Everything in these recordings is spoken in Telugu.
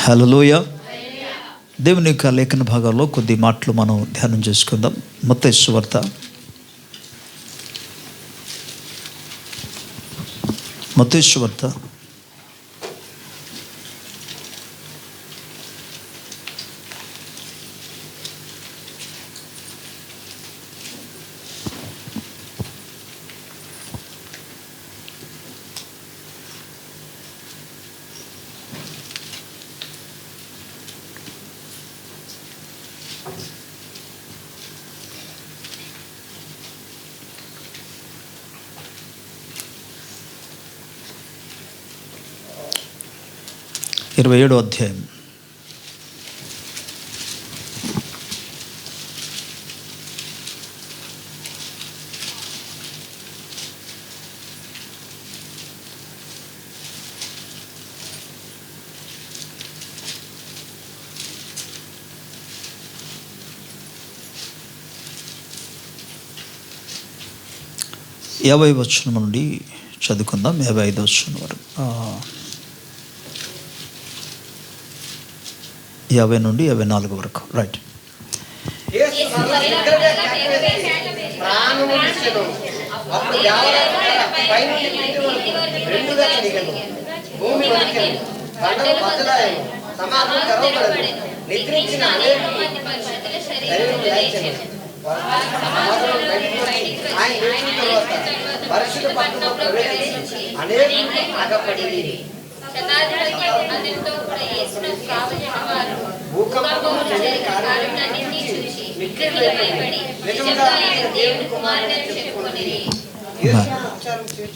హల్లెలూయా. దేవుని యొక్క లేఖన భాగాల్లో కొద్ది మాటలు మనం ధ్యానం చేసుకుందాం. మత్తయి సువార్త 27వ అధ్యాయం. యాభై వచనం నుండి చదువుకుందాం. 55వ వచనం వరకు, 50 నుండి 54 వరకు. రైట్.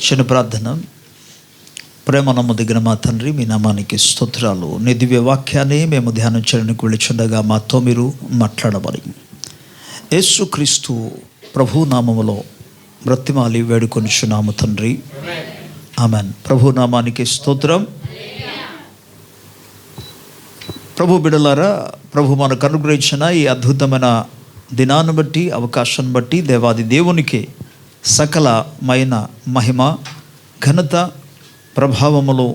చిన్న ప్రార్థన. ప్రేమ నమ్మదగిన మా తండ్రి, మీ నామానికి స్తోత్రాలు. నీ దివ్య వాక్యాన్ని మేము ధ్యానం చేయడానికి వెళ్ళిచుండగా మాతో మీరు మాట్లాడమని యేసుక్రీస్తు ప్రభు నామములో బ్రతిమాలి వేడుకొనిచున్నాము తండ్రి, ఆమెన్. ప్రభు నామానికి స్తోత్రం. ప్రభు బిడ్డలారా, ప్రభు మనకు అనుగ్రహించిన ఈ అద్భుతమైన దినాన్ని బట్టి, అవకాశాన్ని బట్టి దేవాది దేవునికి సకలమైన మహిమ, ఘనత, ప్రభావములు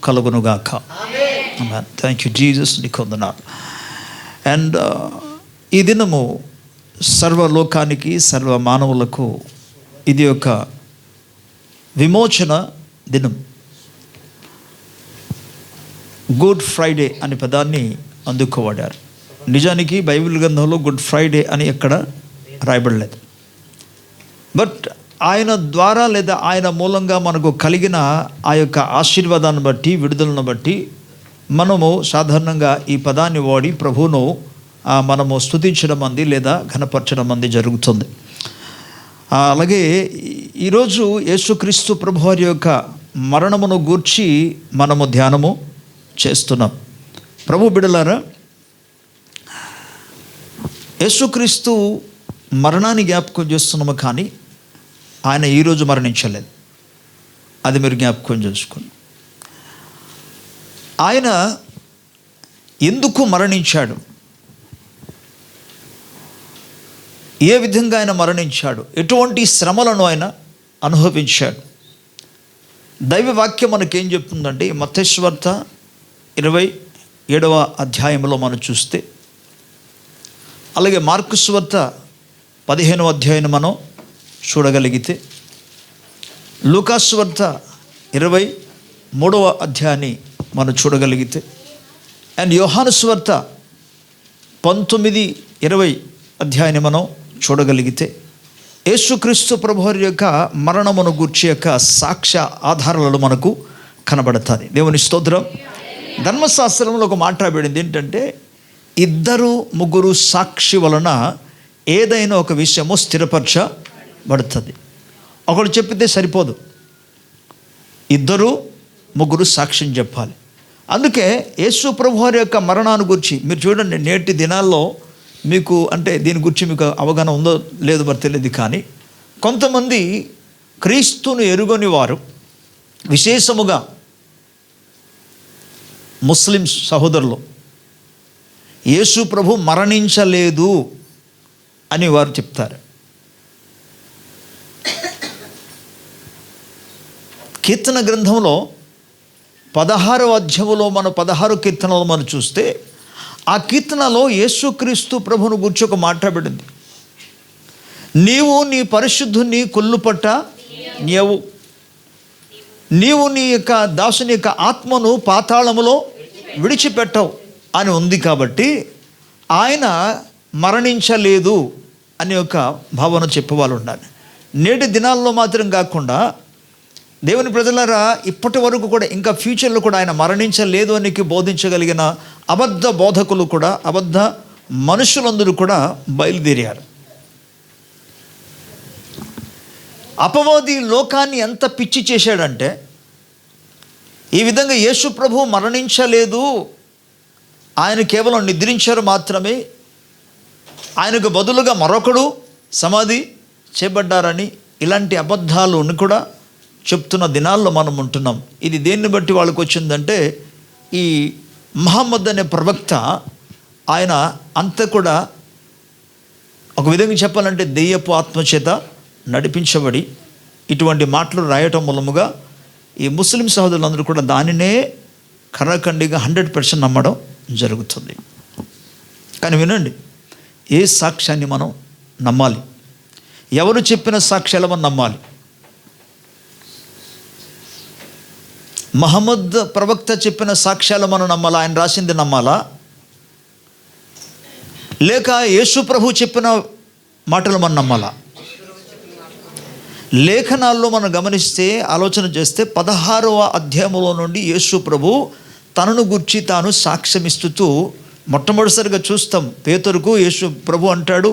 కలుగునుగాక. ఆమేన్. థ్యాంక్ యూ జీసస్, నీకు వందనాలు. అండ్ ఈ దినము సర్వలోకానికి, సర్వ మానవులకు ఇది ఒక విమోచన దినం. గుడ్ ఫ్రైడే అనే పదాన్ని అందుకోబడారు. నిజానికి బైబిల్ గ్రంథంలో గుడ్ ఫ్రైడే అని ఎక్కడ రాయబడలేదు. బట్ ఆయన ద్వారా లేదా ఆయన మూలంగా మనకు కలిగిన ఆ యొక్క ఆశీర్వాదాన్ని బట్టి, విడుదలను బట్టి మనము సాధారణంగా ఈ పదాన్ని వాడి ప్రభువును మనము స్తుతించడం అంది లేదా ఘనపరచడం అంది జరుగుతుంది. అలాగే ఈరోజు యేసుక్రీస్తు ప్రభువారి యొక్క మరణమును గూర్చి మనము ధ్యానము చేస్తున్నాం. ప్రభు బిడ్డలారా, యేసుక్రీస్తు మరణాన్ని జ్ఞాపకం చేస్తున్నాము, కానీ ఆయన ఈరోజు మరణించలేదు. అది మీరు జ్ఞాపకం చేసుకోండి. ఆయన ఎందుకు మరణించాడు, ఏ విధంగా ఆయన మరణించాడు, ఎటువంటి శ్రమలను ఆయన అనుభవించాడు. దైవ వాక్యం మనకేం చెప్తుందంటే, మత్తయి సువార్త 27వ అధ్యాయంలో మనం చూస్తే, అలాగే మార్కు సువార్త 15వ అధ్యాయం మనం చూడగలిగితే, లూకా సువార్త 23వ అధ్యాయాన్ని మనం చూడగలిగితే, అండ్ యోహాను సువార్త 19, 20 అధ్యాయాన్ని మనం చూడగలిగితే, యేసుక్రీస్తు ప్రభువారి యొక్క మరణమును గూర్చి యొక్క సాక్ష్య ఆధారాలు మనకు కనబడతాయి. దేవుని స్తోత్రం. ధర్మశాస్త్రంలో ఒక మాట రాబడింది ఏంటంటే, 2-3 సాక్షి వలన ఏదైనా ఒక విషయము స్థిరపరచబడుతుంది. ఒకడు చెప్పితే సరిపోదు, 2-3 సాక్ష్యం చెప్పాలి. అందుకే యేసు ప్రభువారి యొక్క మరణాన్ని గురించి మీరు చూడండి. నేటి దినాల్లో మీకు అంటే దీని గురించి మీకు అవగాహన ఉందో లేదో మరి తెలియదు, కానీ కొంతమంది క్రీస్తును ఎరుగని వారు, విశేషముగా ముస్లిం సహోదరులు, యేసు ప్రభు మరణించలేదు అని వారు చెప్తారు. కీర్తన గ్రంథంలో 16వ అధ్యాయంలో మన 16 కీర్తనలో మనం చూస్తే ఆ కీర్తనలో యేసుక్రీస్తు ప్రభువును గురించి ఒక మాట్లాడింది. నీవు నీ పరిశుద్ధుని కొల్లుపట్ట నీవు నీ యొక్క దాసుని యొక్క ఆత్మను పాతాళములో విడిచిపెట్టవు అని ఉంది. కాబట్టి ఆయన మరణించలేదు అనే ఒక భావన చెప్పేవాళ్ళు ఉండాలి. నేటి దినాల్లో మాత్రం కాకుండా దేవుని ప్రజలారా, ఇప్పటి వరకు కూడా ఇంకా ఫ్యూచర్లో కూడా ఆయన మరణించలేదు అని బోధించగలిగిన అబద్ధ బోధకులు కూడా, అబద్ధ మనుషులందరూ కూడా బయలుదేరారు. అపవాది లోకాన్ని ఎంత పిచ్చి చేశాడంటే, ఈ విధంగా యేసు ప్రభు మరణించలేదు, ఆయన కేవలం నిద్రించారు మాత్రమే, ఆయనకు బదులుగా మరొకడు సమాధి చేయబడ్డారని ఇలాంటి అబద్ధాలను కూడా చెప్తున్న దినాల్లో మనం ఉంటున్నాం. ఇది దేన్ని బట్టి వాళ్ళకి వచ్చిందంటే, ఈ మహమ్మద్ అనే ప్రవక్త ఆయన అంతా కూడా ఒక విధంగా చెప్పాలంటే దెయ్యపు ఆత్మచేత నడిపించబడి ఇటువంటి మాటలు రాయటం మూలముగా ఈ ముస్లిం సహోదరులందరూ కూడా దానినే కరాఖండిగా 100% నమ్మడం జరుగుతుంది. కానీ వినండి, ఏ సాక్ష్యాన్ని మనం నమ్మాలి? ఎవరు చెప్పిన సాక్ష్యాలు మనం నమ్మాలి? మహమ్మద్ ప్రవక్త చెప్పిన సాక్ష్యాలు మనం నమ్మాలా? ఆయన రాసింది నమ్మాలా? లేక యేసు ప్రభు చెప్పిన మాటలు మనం నమ్మాలా? లేఖనాల్లో మనం గమనిస్తే, ఆలోచన చేస్తే 16వ అధ్యాయంలో నుండి యేసు ప్రభు తనను గుర్చి తాను సాక్ష్యమిస్తూ మొట్టమొదటిసారిగా చూస్తాం. పేతురుకు యేసు ప్రభు అంటాడు,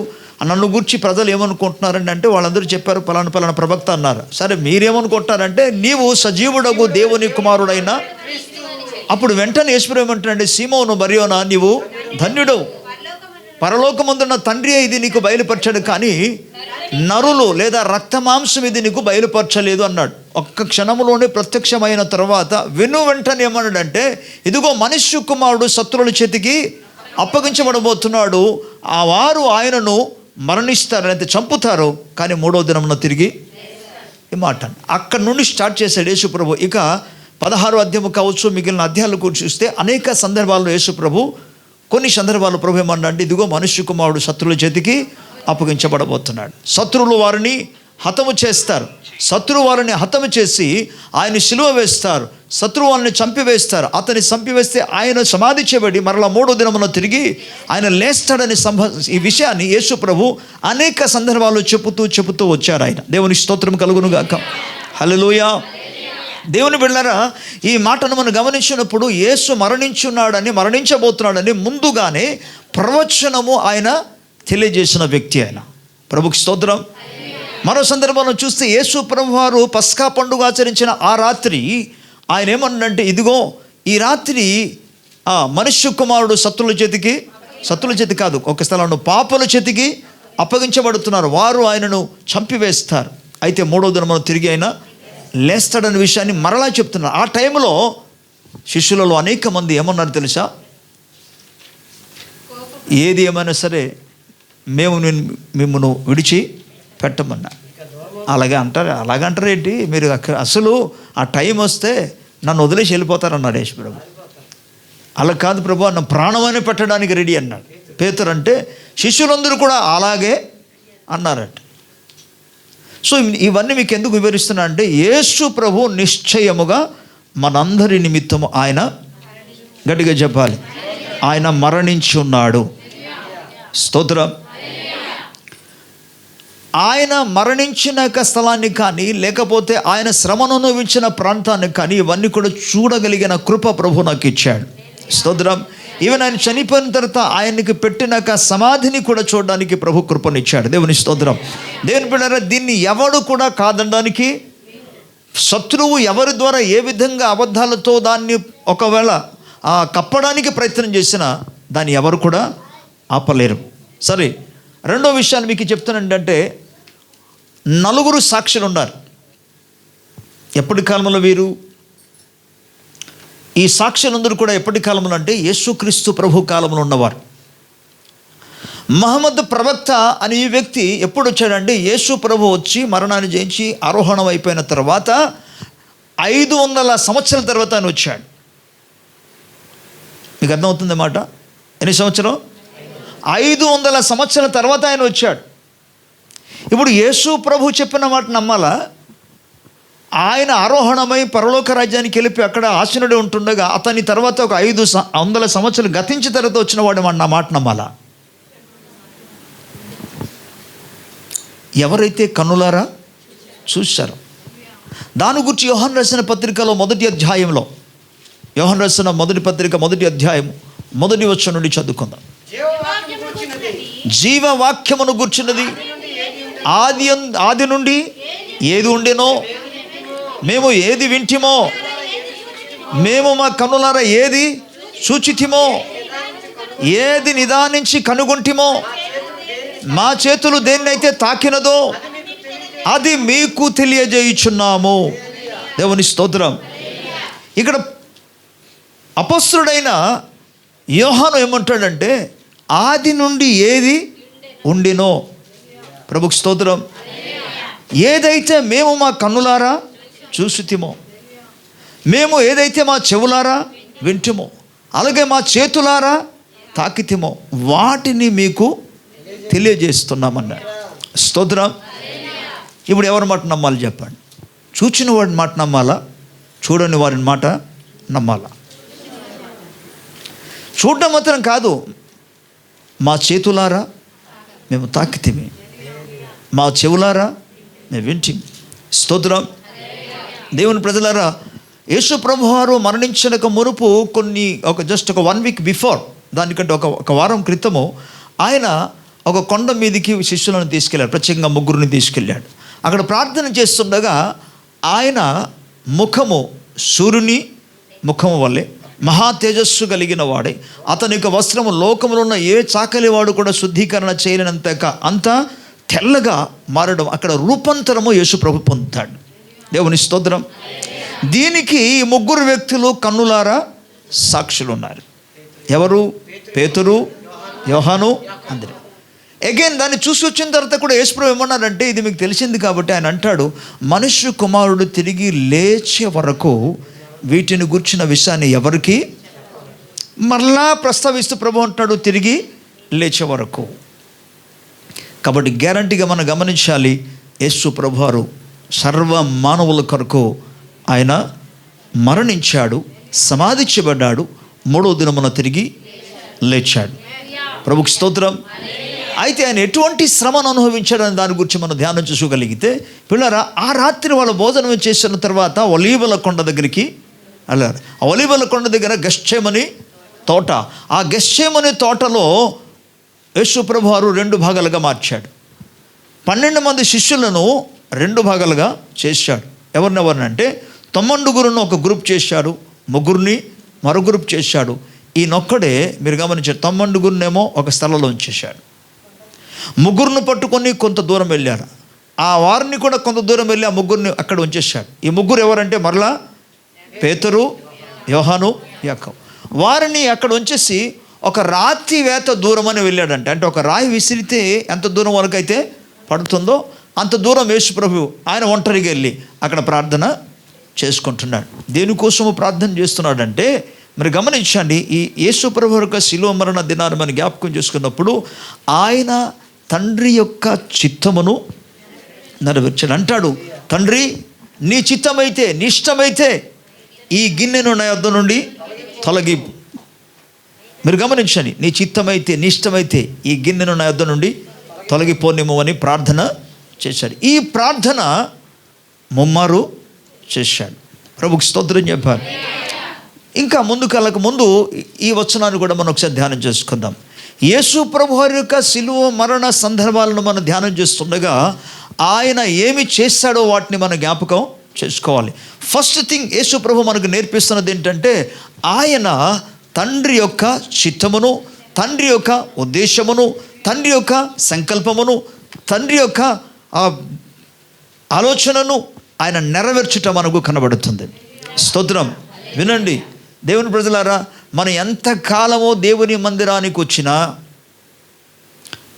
నన్ను గురించి ప్రజలు ఏమనుకుంటున్నారండి అంటే, వాళ్ళందరూ చెప్పారు పలానా ప్రవక్త అన్నారు. సరే, మీరేమనుకుంటారంటే నీవు సజీవుడగు దేవుని కుమారుడైన. అప్పుడు వెంటనే యేసు ఏమంటాడంటే, సీమోను బర్యోనా, నీవు ధన్యుడవు, పరలోకమందున్న తండ్రి ఇది నీకు బయలుపరచడు, కానీ నరులు లేదా రక్తమాంసం ఇది నీకు బయలుపరచలేదు అన్నాడు. ఒక్క క్షణంలోనే ప్రత్యక్షమైన తర్వాత వెంటనే ఏమన్నాడంటే, ఇదిగో మనుష్య కుమారుడు శత్రువుల చేతికి అప్పగించబడబోతున్నాడు, ఆ వారు ఆయనను మరణిస్తారు, అయితే చంపుతారు, కానీ 3వ దినమున తిరిగి. ఈ మాట అక్కడ నుండి స్టార్ట్ చేశాడు యేసు ప్రభు. ఇక 16వ అధ్యాయం కావచ్చు, మిగిలిన అధ్యాయాలు కూడా చూస్తే అనేక సందర్భాల్లో యేసు ప్రభు, కొన్ని సందర్భాల్లో ప్రభు ఏమన్నాడంటే, ఇదిగో మనుష్య కుమారుడు శత్రువుల చేతికి అప్పగించబడబోతున్నాడు, శత్రువులు వారిని హతము చేస్తారు, శత్రువు వారిని హతము చేసి ఆయన సిలువ వేస్తారు, శత్రువు వాళ్ళని చంపివేస్తారు, అతన్ని చంపివేస్తే ఆయన సమాధి చేయబడి మరలా 3వ దినమున తిరిగి ఆయన లేస్తాడని ఈ విషయాన్ని యేసు ప్రభు అనేక సందర్భాల్లో చెబుతూ వచ్చారు. ఆయన దేవుని స్తోత్రం కలుగును గాక. హల్లెలూయా. దేవుని బిడ్డలారా, ఈ మాటను మనం గమనించినప్పుడు యేసు మరణించబోతున్నాడని ముందుగానే ప్రవచనము ఆయన తెలియజేసిన వ్యక్తి ఆయన. ప్రభుకి స్తోత్రం. మరో సందర్భంలో చూస్తే యేసు ప్రభు వారు పస్కా పండుగ ఆచరించిన ఆ రాత్రి ఆయన ఏమన్నాడంటే, ఇదిగో ఈ రాత్రి మనుష్య కుమారుడు శత్రువుల చేతి కాదు, ఒక స్థలంలో పాపుల చేతికి అప్పగించబడుతున్నారు, వారు ఆయనను చంపివేస్తారు, అయితే 3వ దినమున తిరిగి ఆయన లేస్తాడనే విషయాన్ని మరలా చెప్తున్నారు. ఆ టైంలో శిష్యులలో అనేక మంది ఏమన్నారు తెలుసా? ఏది ఏమైనా సరే మేము మిమ్మల్ని విడిచి పెట్టమన్నా. అలాగంటారు ఏంటి మీరు? అసలు ఆ టైం వస్తే నన్ను వదిలేసి వెళ్ళిపోతారన్నాడు యేసు ప్రభు. అలా కాదు ప్రభు, నన్ను ప్రాణమైన పెట్టడానికి రెడీ అన్నాడు పేతురు. అంటే శిష్యులందరూ కూడా అలాగే అన్నారట. సో ఇవన్నీ మీకు ఎందుకు వివరిస్తున్నా అంటే, యేసు ప్రభు నిశ్చయముగా మనందరి నిమిత్తము ఆయన, గట్టిగా చెప్పాలి, ఆయన మరణించి ఉన్నాడు. స్తోత్రం. ఆయన మరణించిన స్థలాన్ని కానీ, లేకపోతే ఆయన శ్రమను అనుభవించిన ప్రాంతాన్ని కానీ, ఇవన్నీ కూడా చూడగలిగిన కృప ప్రభు నాకు ఇచ్చాడు. స్తోత్రం. ఈవెన్ ఆయన చనిపోయిన తర్వాత ఆయనకి పెట్టినాక సమాధిని కూడా చూడడానికి ప్రభు కృపనిచ్చాడు. దేవుని స్తోత్రం. దేవుని బిడ్డలారా, దీన్ని ఎవడు కూడా కాదనడానికి, శత్రువు ఎవరి ద్వారా ఏ విధంగా అబద్ధాలతో దాన్ని ఒకవేళ కప్పడానికి ప్రయత్నం చేసినా దాన్ని ఎవరు కూడా ఆపలేరు. సరే, రెండో విషయాన్ని మీకు చెప్తానంటే, 4 సాక్షులు ఉన్నారు. ఎప్పటి కాలంలో వీరు? ఈ సాక్షులందరూ కూడా ఎప్పటి కాలంలో అంటే యేసుక్రీస్తు ప్రభు కాలంలో ఉన్నవారు. మహమ్మద్ ప్రవక్త అనే ఈ వ్యక్తి ఎప్పుడు వచ్చాడంటే, యేసు ప్రభు వచ్చి మరణాన్ని జయించి ఆరోహణం అయిపోయిన తర్వాత 500 సంవత్సరాల తర్వాత ఆయన వచ్చాడు. మీకు అర్థమవుతుంది మాట? ఎన్ని సంవత్సరం? 500 సంవత్సరాల తర్వాత ఆయన వచ్చాడు. ఇప్పుడు యేసు ప్రభు చెప్పిన మాట నమ్మాలా? ఆయన ఆరోహణమై పరలోక రాజ్యానికి వెళ్ళి అక్కడ ఆసీనుడు ఉంటుండగా అతని తర్వాత ఒక 500 సంవత్సరాలు గతించిన తర్వాత వచ్చిన వాడు నా మాట నమ్మాలా? ఎవరైతే కన్నులారా చూశారో. దాని గురించి యోహాను రాసిన పత్రికలో మొదటి అధ్యాయంలో, యోహాను రాసిన మొదటి పత్రిక మొదటి అధ్యాయం మొదటి వచనం నుండి చదువుకుందాం. జీవవాక్యమును గూర్చినది ఆది నుండి ఏది ఉండెనో, మేము ఏది వింటిమో, మేము మా కన్నులారా ఏది చూచితిమో, ఏది నిదానించి కనుగొంటిమో, మా చేతులు దేన్నైతే తాకినదో అది మీకు తెలియజేయుచున్నాము. దేవుని స్తోత్రం. ఇక్కడ అపొస్తలుడైన యోహాను ఏమంటాడంటే, ఆది నుండి ఏది ఉండినో, ప్రభుకు స్తోత్రం, ఏదైతే మేము మా కన్నులారా చూసితిమో, మేము ఏదైతే మా చెవులారా వింటిమో, అలాగే మా చేతులారా తాకితిమో, వాటిని మీకు తెలియజేస్తున్నామన్నాడు. స్తోత్రం. ఇప్పుడు ఎవరి మాట నమ్మాలి చెప్పండి? చూచిన వాడి మాట నమ్మాలా? చూడని వారి మాట నమ్మాలా? చూడడం మాత్రం కాదు, మా చేతులారా మేము తాకితిమి, మా చెవులారా మేము వింటిమి. స్తోత్రం. దేవుని ప్రజలారా, యేసు ప్రభువారు మరణించక మునుపు జస్ట్ ఒక 1 వీక్ బిఫోర్, దానికంటే ఒక వారం క్రితము ఆయన ఒక కొండ మీదికి శిష్యులను తీసుకెళ్ళాడు. ప్రత్యేకంగా 3 తీసుకెళ్ళాడు. అక్కడ ప్రార్థన చేస్తుండగా ఆయన ముఖము సూర్యుని ముఖము వల్లే మహా తేజస్సు కలిగిన వాడే, అతని యొక్క వస్త్రము లోకములో ఉన్న ఏ చాకలి వాడు కూడా శుద్ధీకరణ చేయలేనంత అంత తెల్లగా మారడం, అక్కడ రూపాంతరము యేసు ప్రభు పొందుతాడు. దేవుని స్తోత్రం. దీనికి 3 వ్యక్తులు కన్నులారా సాక్షులు ఉన్నారు. ఎవరు? పేతురు, యోహాను, అందరూ. అగైన్ దాన్ని చూసి వచ్చిన తర్వాత కూడా యేసు ప్రభు ఏమన్నారంటే, ఇది మీకు తెలిసింది కాబట్టి ఆయన అంటాడు, మనుష్య కుమారుడు తిరిగి లేచే వరకు వీటిని గుర్చిన విషయాన్ని ఎవరికి మరలా ప్రస్తావిస్తూ ప్రభు అంటాడు, తిరిగి లేచే వరకు. కాబట్టి గ్యారంటీగా మనం గమనించాలి, యేసు ప్రభువారు సర్వ మానవుల కొరకు ఆయన మరణించాడు, సమాధి చేయబడ్డాడు, 3వ దినమున తిరిగి లేచాడు. ప్రభుకి స్తోత్రం. అయితే ఆయన ఎటువంటి శ్రమను అనుభవించాడని దాని గురించి మనం ధ్యానం చేసుకోగలిగితే, పిల్లరా, ఆ రాత్రి వాళ్ళ భోజనం చేసిన తర్వాత ఒలీవల కొండ దగ్గరికి వెళ్ళారు. ఆ ఒలీవల కొండ దగ్గర గెత్సేమని తోట, ఆ గెత్సేమని తోటలో యేసు ప్రభువారు 2 భాగాలుగా మార్చాడు. 12 మంది శిష్యులను 2 భాగాలుగా చేశాడు. ఎవరినంటే 9 ఒక గ్రూప్ చేశాడు, 3 మరో గ్రూప్ చేశాడు. ఈయనొక్కడే మీరు గమనించారు, 9 ఒక స్థలంలో ఉంచేశాడు. 3 పట్టుకొని కొంత దూరం వెళ్ళారు. ఆ వారిని కూడా కొంత దూరం వెళ్ళి ఆ 3 అక్కడ ఉంచేశాడు. ఈ 3 ఎవరంటే మరలా పేతురు, యోహాను, యాకోబు. వారిని అక్కడ ఉంచేసి ఒక రాతి వేత దూరం అని వెళ్ళాడంటే, అంటే ఒక రాయి విసిరితే ఎంత దూరం వరకు అయితే పడుతుందో అంత దూరం యేసు ప్రభు ఆయన ఒంటరిగా వెళ్ళి అక్కడ ప్రార్థన చేసుకుంటున్నాడు. దేనికోసము ప్రార్థన చేస్తున్నాడంటే, మరి గమనించండి, ఈ యేసు ప్రభు యొక్క శిలువ మరణ దినాన్ని మనం జ్ఞాపకం చేసుకున్నప్పుడు ఆయన తండ్రి యొక్క చిత్తమును నెరవేర్చాడు. అంటాడు, తండ్రి నీ చిత్తమైతే, నీ ఇష్టమైతే ఈ గిన్నెను నా యొద్ద నుండి తొలగి. మీరు గమనించండి, నీ చిత్తమైతే, నీ ఇష్టమైతే ఈ గిన్నెను నా యొద్ద నుండి తొలగిపోనిము అని ప్రార్థన చేశాడు. ఈ ప్రార్థన 3 చేశాడు. ప్రభుకి స్తోత్రం చెప్పాలి. ఇంకా ముందుకు ముందు ఈ వచనాన్ని కూడా మనం ఒకసారి ధ్యానం చేసుకుందాం. యేసు ప్రభువారి యొక్క శిలువ మరణ సందర్భాలను మనం ధ్యానం చేస్తుండగా ఆయన ఏమి చేశాడో వాటిని మనం జ్ఞాపకం చేసుకోవాలి. ఫస్ట్ థింగ్ యేసు ప్రభు మనకు నేర్పిస్తున్నది ఏంటంటే, ఆయన తండ్రి యొక్క చిత్తమును, తండ్రి యొక్క ఉద్దేశమును, తండ్రి యొక్క సంకల్పమును, తండ్రి యొక్క ఆలోచనను ఆయన నెరవేర్చుట మనకు కనబడుతుంది. స్తోత్రం. వినండి దేవుని ప్రజలారా, మనం ఎంతకాలమో దేవుని మందిరానికి వచ్చినా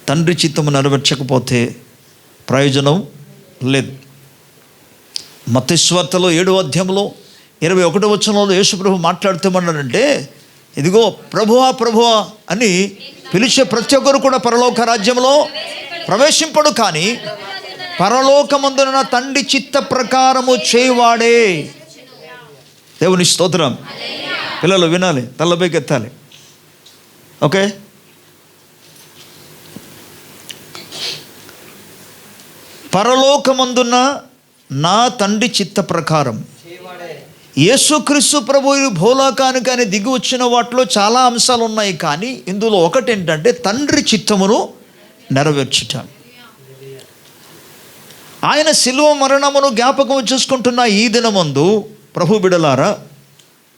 తండ్రి చిత్తము నెరవేర్చకపోతే ప్రయోజనం లేదు. మత్తయి సువార్తలో 7వ అధ్యాయంలో 21వ వచనంలో యేసుప్రభు మాట్లాడుతామన్నాడంటే, ఇదిగో ప్రభువా ప్రభువా అని పిలిచే ప్రతి ఒక్కరు కూడా పరలోక రాజ్యంలో ప్రవేశింపడు, కానీ పరలోకమందున తండ్రి చిత్త ప్రకారము చేయువాడే. దేవుని స్తోత్రం. పిల్లలు వినాలి, తలపైకి ఎత్తాలి. ఓకే, పరలోకమందున్న నా తండ్రి చిత్త ప్రకారం. యేసుక్రీస్తు ప్రభువు భూలోకానికి అని దిగి వచ్చిన వాటిలో చాలా అంశాలు ఉన్నాయి, కానీ ఇందులో ఒకటి ఏంటంటే తండ్రి చిత్తమును నెరవేర్చుట. ఆయన శిలువ మరణమును జ్ఞాపకం చేసుకుంటున్న ఈ దినమందు ప్రభు బిడలారా,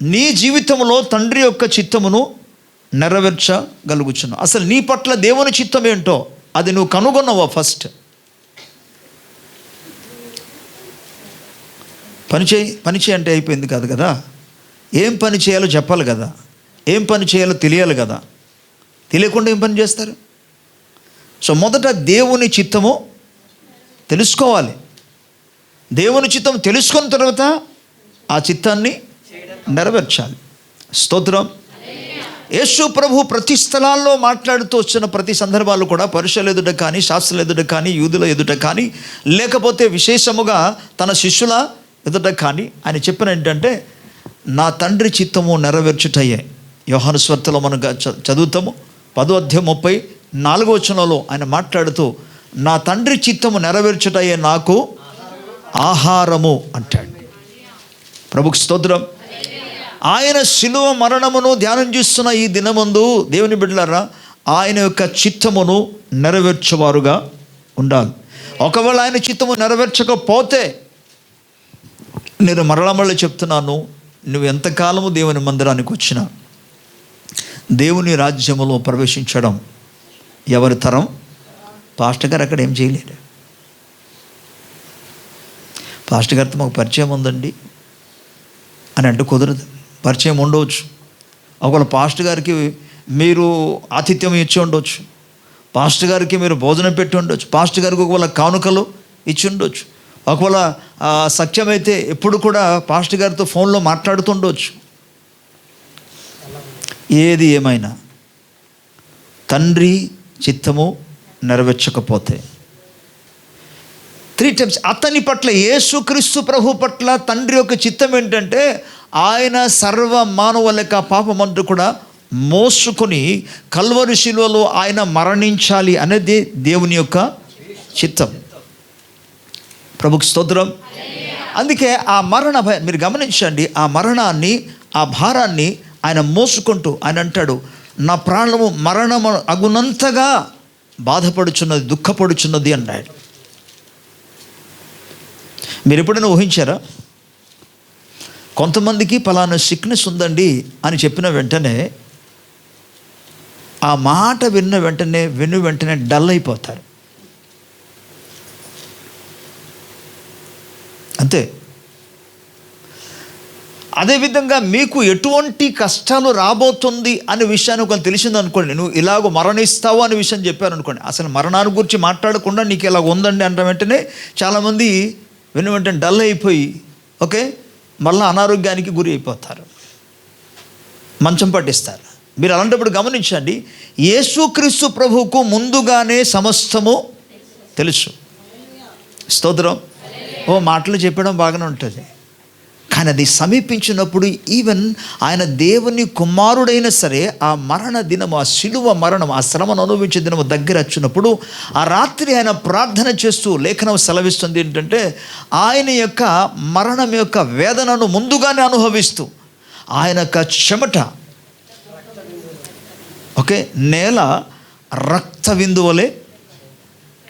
నీ జీవితంలో తండ్రి యొక్క చిత్తమును నెరవేర్చగలుగుచున్నావు. అసలు నీ పట్ల దేవుని చిత్తం ఏంటో అది నువ్వు కనుగొన్నావా? ఫస్ట్ పని చేయి అంటే అయిపోయింది కాదు కదా, ఏం పని చేయాలో చెప్పాలి కదా, ఏం పని చేయాలో తెలియాలి కదా. తెలియకుండా ఏం పని చేస్తారు? సో మొదట దేవుని చిత్తము తెలుసుకోవాలి. దేవుని చిత్తం తెలుసుకున్న తర్వాత ఆ చిత్తాన్ని నెరవేర్చాలి. స్తోత్రం. యేసు ప్రభు ప్రతి స్థలాల్లో మాట్లాడుతూ వచ్చిన ప్రతి సందర్భాలు కూడా పరుషుల ఎదుట కానీ, శాస్త్రుల ఎదుట కానీ, యూదుల ఎదుట కానీ, లేకపోతే విశేషముగా తన శిష్యుల ఎదుట కానీ ఆయన చెప్పిన ఏంటంటే, నా తండ్రి చిత్తము నెరవేర్చుటయ్యే. యోహాను సువార్తలో మనం చదువుతాము 10వ అధ్యాయం 34వ వచనంలో ఆయన మాట్లాడుతూ, నా తండ్రి చిత్తము నెరవేర్చుటయ్యే నాకు ఆహారము అంటాడు. ప్రభుకు స్తోత్రం. ఆయన శిలువ మరణమును ధ్యానం చేస్తున్న ఈ దినమందు దేవుని బిడ్డలారా, ఆయన యొక్క చిత్తమును నెరవేర్చేవారుగా ఉండాలి. ఒకవేళ ఆయన చిత్తము నెరవేర్చకపోతే, నేను మరలా చెప్తున్నాను, నువ్వు ఎంతకాలము దేవుని మందిరానికి వచ్చినా దేవుని రాజ్యములో ప్రవేశించడం ఎవరి తరం? పాస్టర్ గారు అక్కడ ఏం చేయలేరు. పాస్టర్ గారితో మాకు పరిచయం ఉందండి అని అంటే కుదరదు. పరిచయం ఉండవచ్చు. ఒకవేళ పాస్టర్ గారికి మీరు ఆతిథ్యం ఇచ్చి ఉండవచ్చు, పాస్టర్ గారికి మీరు భోజనం పెట్టి ఉండొచ్చు, పాస్టర్ గారికి ఒకవేళ కానుకలు ఇచ్చి ఉండొచ్చు, ఒకవేళ సత్యమైతే ఎప్పుడు కూడా పాస్టర్ గారితో ఫోన్లో మాట్లాడుతుండవచ్చు. ఏది ఏమైనా తండ్రి చిత్తము నెరవేర్చకపోతే 3 times అతని పట్ల, యేసుక్రీస్తు ప్రభు పట్ల తండ్రి యొక్క చిత్తం ఏంటంటే, ఆయన సర్వ మానవుల యొక్క పాపమంతా కూడా మోసుకొని కల్వరి శిలువలో ఆయన మరణించాలి అనేది దేవుని యొక్క చిత్తం. ప్రభుకు స్తోత్రం. అందుకే ఆ మీరు గమనించండి, ఆ మరణాన్ని, ఆ భారాన్ని ఆయన మోసుకుంటూ ఆయన అంటాడు, నా ప్రాణము మరణము అగునంతగా బాధపడుచున్నది, దుఃఖపడుచున్నది అన్నాడు. మీరు ఎప్పుడైనా ఊహించారా? కొంతమందికి పలానా సిక్నెస్ ఉందండి అని చెప్పిన వెంటనే, ఆ మాట విన్న వెంటనే డల్ అయిపోతారు. అంతే. అదేవిధంగా మీకు ఎటువంటి కష్టాలు రాబోతుంది అనే విషయాన్ని ఒకవేళ తెలిసిందనుకోండి, నువ్వు ఇలాగ మరణిస్తావు అనే విషయం చెప్పారు అనుకోండి, అసలు మరణాన్ని గురించి మాట్లాడకుండా నీకు ఇలాగ ఉందండి అంటే వెంటనే చాలామంది వెంటనే డల్ అయిపోయి ఓకే మళ్ళీ అనారోగ్యానికి గురి అయిపోతారు, మంచం పట్టిస్తారు. మీరు అలాంటప్పుడు గమనించండి, యేసుక్రీస్తు ప్రభువుకు ముందుగానే సమస్తము తెలుసు. స్తోత్రం. మాటలు చెప్పడం బాగానే ఉంటుంది, కానీ అది సమీపించినప్పుడు ఈవెన్ ఆయన దేవుని కుమారుడైనా సరే ఆ మరణ దినము, ఆ శిలువ మరణం, ఆ శ్రమను అనుభవించే దినము దగ్గర వచ్చినప్పుడు ఆ రాత్రి ఆయన ప్రార్థన చేస్తూ లేఖనం సెలవిస్తుంది ఏంటంటే, ఆయన యొక్క మరణం యొక్క వేదనను ముందుగానే అనుభవిస్తూ ఆయన యొక్క చెమట నేల రక్త బిందువులే.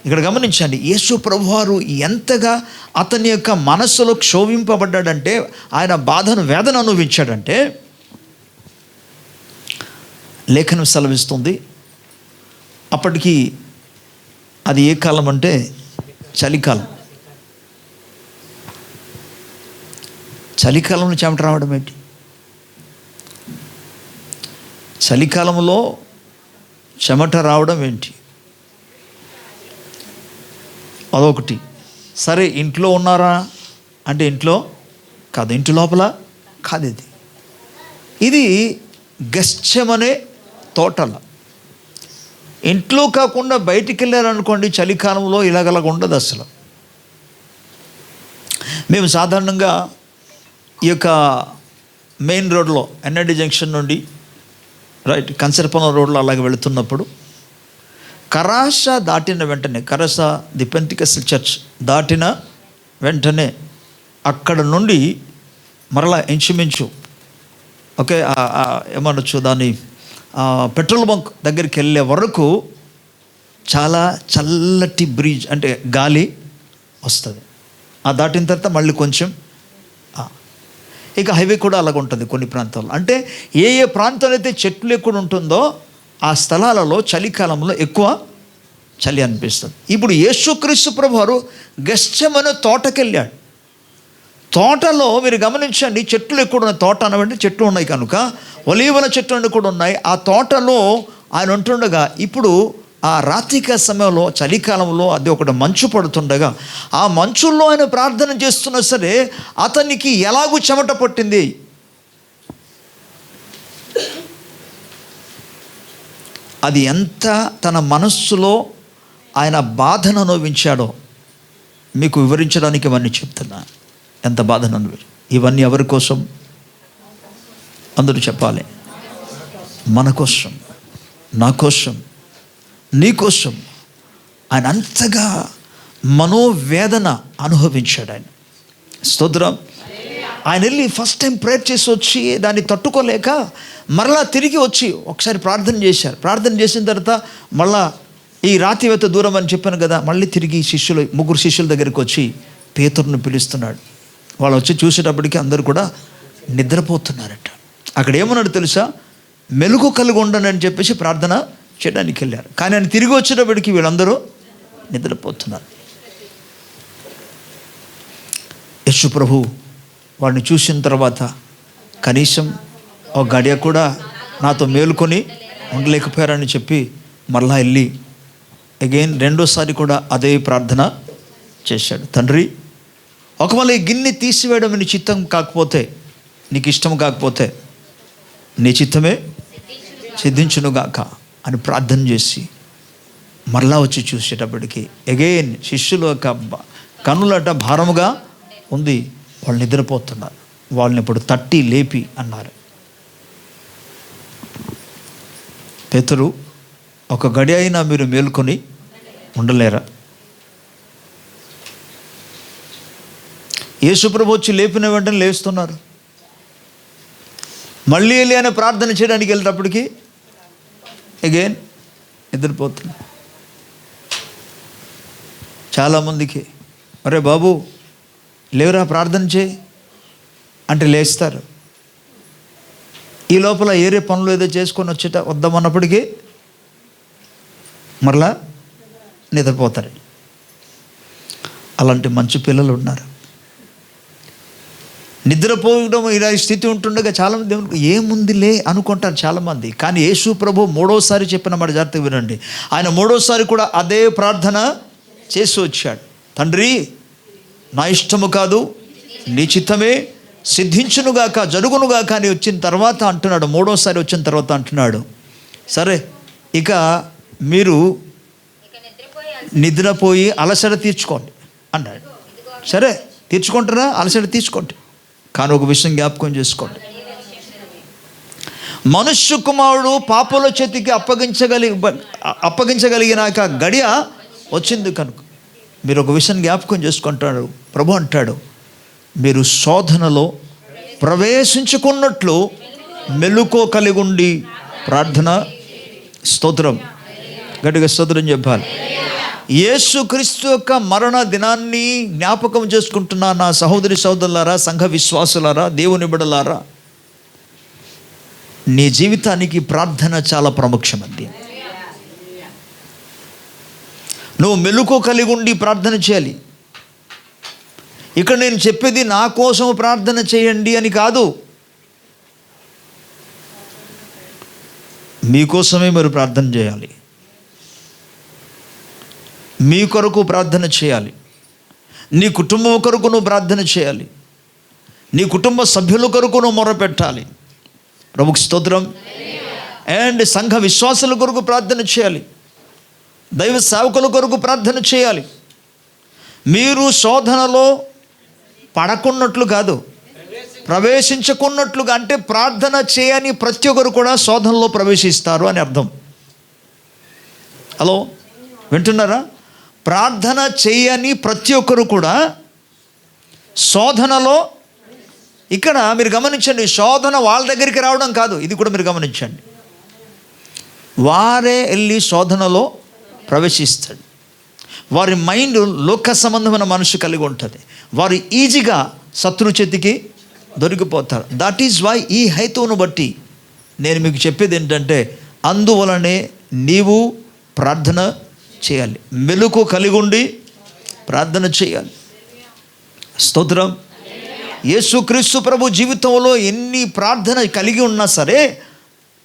ఇక్కడ గమనించండి, యేసు ప్రభువారు ఎంతగా అతని యొక్క మనస్సులో క్షోభింపబడ్డాడంటే, ఆయన బాధను, వేదన అనుభవించాడంటే, లేఖనం సెలవిస్తుంది అప్పటికి అది ఏ కాలం అంటే చలికాలం. చలికాలంలో చెమట రావడం ఏంటి? చలికాలంలో చెమట రావడం ఏంటి? అదొకటి. సరే, ఇంట్లో ఉన్నారా అంటే ఇంట్లో కాదు, ఇంటి లోపల కాదు. ఇది గెత్సెమనే తోటల. ఇంట్లో కాకుండా బయటికి వెళ్ళారనుకోండి, చలికాలంలో ఇలాగలాగా ఉండదు అసలు. మేము సాధారణంగా ఈ యొక్క మెయిన్ రోడ్లో ఎన్ఐడి జంక్షన్ నుండి కంచరపొలం రోడ్లో అలాగే వెళుతున్నప్పుడు కరాస దాటిన వెంటనే, కరాస ది పెంటికస్టల్ చర్చ్ దాటిన వెంటనే అక్కడ నుండి మరలా ఇంచుమించు ఏమనొచ్చు దాన్ని, పెట్రోల్ బంక్ దగ్గరికి వెళ్ళే వరకు చాలా చల్లటి బ్రీజ్ అంటే గాలి వస్తుంది. ఆ దాటిన తర్వాత మళ్ళీ కొంచెం ఇక హైవే కూడా అలాగ ఉంటుంది కొన్ని ప్రాంతాల్లో. అంటే ఏ ఏ ప్రాంతాలు అయితే చెట్లు ఎక్కువ ఉంటుందో ఆ స్థలాలలో చలికాలంలో ఎక్కువ చలి అనిపిస్తుంది. ఇప్పుడు యేసుక్రీస్తు ప్రభువారు గెత్సెమనే తోటకెళ్ళాడు. తోటలో మీరు గమనించండి, చెట్లు ఎక్కువ ఉన్నాయి. తోట అనబట్టి చెట్లు ఉన్నాయి కనుక ఒలీవల చెట్లు కూడా ఉన్నాయి. ఆ తోటలో ఆయన ఉంటుండగా ఇప్పుడు ఆ రాత్రిక సమయంలో చలికాలంలో అది ఒకటి మంచు పడుతుండగా ఆ మంచుల్లో ఆయన ప్రార్థన చేస్తున్నా సరే అతనికి ఎలాగూ చెమట పట్టింది. అది ఎంత తన మనస్సులో ఆయన బాధను అనుభవించాడో మీకు వివరించడానికి ఇవన్నీ చెప్తున్నా. ఎంత బాధను అనుభవించాడు. ఇవన్నీ ఎవరి కోసం? అందరూ చెప్పాలి. మన కోసం, నా కోసం, నీ కోసం. ఆయన అంతగా మనోవేదన అనుభవించాడు ఆయన. స్తోత్రం. ఆయన వెళ్ళి ఫస్ట్ టైం ప్రేయర్ చేసి వచ్చి దాన్ని తట్టుకోలేక మరలా తిరిగి వచ్చి ఒకసారి ప్రార్థన చేశారు. ప్రార్థన చేసిన తర్వాత మళ్ళా ఈ రాతివేత దూరం అని చెప్పాను కదా, మళ్ళీ తిరిగి ముగ్గురు శిష్యుల దగ్గరికి వచ్చి పేతురుని పిలుస్తున్నాడు. వాళ్ళు వచ్చి చూసేటప్పటికి అందరూ కూడా నిద్రపోతున్నారట. అక్కడ ఏమన్నాడు తెలుసా? మెలుగు కలిగి ఉండని అని చెప్పేసి ప్రార్థన చేయడానికి వెళ్ళారు. కానీ ఆయన తిరిగి వచ్చేటప్పటికి వీళ్ళందరూ నిద్రపోతున్నారు. యేసు ప్రభు వాడిని చూసిన తర్వాత కనీసం ఒక గడియ కూడా నాతో మేలుకొని ఉండలేకపోయారని చెప్పి మరలా వెళ్ళి అగైన్ రెండోసారి కూడా అదే ప్రార్థన చేశాడు. తండ్రి, ఒకవేళ ఈ గిన్నె తీసివేయడం నీ చిత్తం కాకపోతే, నీకు ఇష్టం కాకపోతే నీ చిత్తమే సిద్ధించునుగాక అని ప్రార్థన చేసి మరలా వచ్చి చూసేటప్పటికి అగైన్ శిష్యుల యొక్క కన్నులట భారముగా ఉంది. వాళ్ళు నిద్రపోతున్నారు. వాళ్ళని ఇప్పుడు తట్టి లేపి అన్నారు, పేతురు, ఒక గడి అయినా మీరు మేలుకొని ఉండలేరా? యేసుప్రభు వచ్చి లేపిన వెంటనే లేస్తున్నారు. మళ్ళీ వెళ్ళి ఆయన ప్రార్థన చేయడానికి వెళ్ళేటప్పటికి అగైన్ నిద్రపోతున్నారు. చాలామందికి అరే బాబు లేవురా ప్రార్థన చేయి అంటే లేస్తారు. ఈ లోపల ఏరే పనులు ఏదో చేసుకొని వద్దామన్నప్పటికీ మరలా నిద్రపోతారు. అలాంటి మంచి పిల్లలు ఉన్నారు. నిద్రపోవడం ఇలా స్థితి ఉంటుండగా చాలామంది దేవునికి ఏముందిలే అనుకుంటారు చాలామంది. కానీ యేసు ప్రభు మూడోసారి చెప్పిన మాట జాగ్రత్తగా వినండి. ఆయన మూడోసారి కూడా అదే ప్రార్థన చేసి వచ్చాడు. తండ్రి, నా ఇష్టము కాదు నీ చిత్తమే సిద్ధించునుగాక, జరుగునుగాక అని వచ్చిన తర్వాత అంటున్నాడు. మూడోసారి వచ్చిన తర్వాత అంటున్నాడు, సరే ఇక మీరు నిద్రపోయి అలసట తీర్చుకోండి అన్నాడు. సరే తీర్చుకుంటారా? అలసట తీర్చుకోండి. కానీ ఒక విషయం జ్ఞాపకం చేసుకోండి, మనుష్య కుమారుడు పాపల చేతికి అప్పగించగలిగినాక గడియ వచ్చింది కనుక మీరు ఒక విషయం జ్ఞాపకం చేసుకుంటాడు. ప్రభు అంటాడు, మీరు శోధనలో ప్రవేశించుకున్నట్లు మెలుకో కలిగి ఉండి ప్రార్థన. స్తోత్రం, గట్టిగా స్తోత్రం చెప్పాలి. యేసుక్రీస్తు యొక్క మరణ దినాన్ని జ్ఞాపకం చేసుకుంటున్న నా సహోదరి సహోదరులారా, సంఘ విశ్వాసులారా, దేవుని బిడ్డలారా, నీ జీవితానికి ప్రార్థన చాలా ప్రాముఖ్యమంది. నువ్వు మెలుకు కలిగి ఉండి ప్రార్థన చేయాలి. ఇక్కడ నేను చెప్పేది నా కోసం ప్రార్థన చేయండి అని కాదు, మీకోసమే మీరు ప్రార్థన చేయాలి, మీ కొరకు ప్రార్థన చేయాలి. నీ కుటుంబం కొరకు నువ్వు ప్రార్థన చేయాలి. నీ కుటుంబ సభ్యుల కొరకు నువ్వు మొరపెట్టాలి. ప్రభుకి స్తోత్రం. అండ్ సంఘ విశ్వాసుల కొరకు ప్రార్థన చేయాలి. దైవ సేవకుల కొరకు ప్రార్థన చేయాలి. మీరు శోధనలో పడకున్నట్లు కాదు, ప్రవేశించకున్నట్లుగా. అంటే ప్రార్థన చేయని ప్రతి ఒక్కరు కూడా శోధనలో ప్రవేశిస్తారు అని అర్థం. హలో, వింటున్నారా? ప్రార్థన చేయని ప్రతి ఒక్కరు కూడా శోధనలో, ఇక్కడ మీరు గమనించండి, శోధన వాళ్ళ దగ్గరికి రావడం కాదు, ఇది కూడా మీరు గమనించండి. వారే వెళ్ళి శోధనలో ప్రవేశిస్తాడు. వారి మైండ్ లోక సంబంధమైన మనసు కలిగి ఉంటుంది. వారు ఈజీగా శత్రు చేతికి దొరికిపోతారు. దట్ ఈజ్ వై ఈ హేతువును బట్టి నేను మీకు చెప్పేది ఏంటంటే, అందువలనే నీవు ప్రార్థన చేయాలి. మెలుకు కలిగి ఉండి ప్రార్థన చేయాలి. స్తోత్రం. యేసుక్రీస్తు ప్రభు జీవితంలో ఎన్ని ప్రార్థన కలిగి ఉన్నా సరే,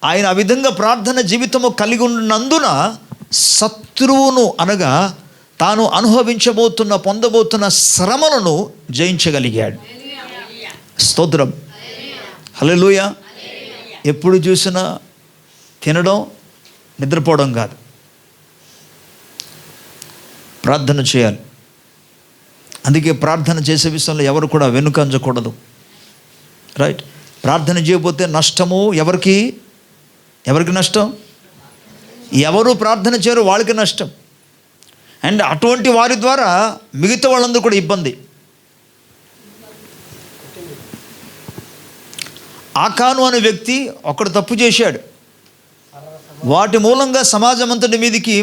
ఆయన ఆ విధంగా ప్రార్థన జీవితము కలిగి ఉన్నందున శత్రువును అనగా తాను పొందబోతున్న శ్రమలను జయించగలిగాడు. స్తోత్రం. హల్లెలూయా. ఎప్పుడు చూసినా తినడం, నిద్రపోవడం కాదు, ప్రార్థన చేయాలి. అందుకే ప్రార్థన చేసే విషయంలో ఎవరు కూడా వెనుకంజకూడదు. రైట్. ప్రార్థన చేయకపోతే నష్టము ఎవరికి నష్టం? ఎవరు ప్రార్థన చేయరు వాళ్ళకి నష్టం. అండ్ అటువంటి వారి ద్వారా మిగతా వాళ్ళందరూ కూడా ఇబ్బంది. ఆకాను అనే వ్యక్తి ఒకడు తప్పు చేశాడు. వాటి మూలంగా సమాజం అంతటి మీదికి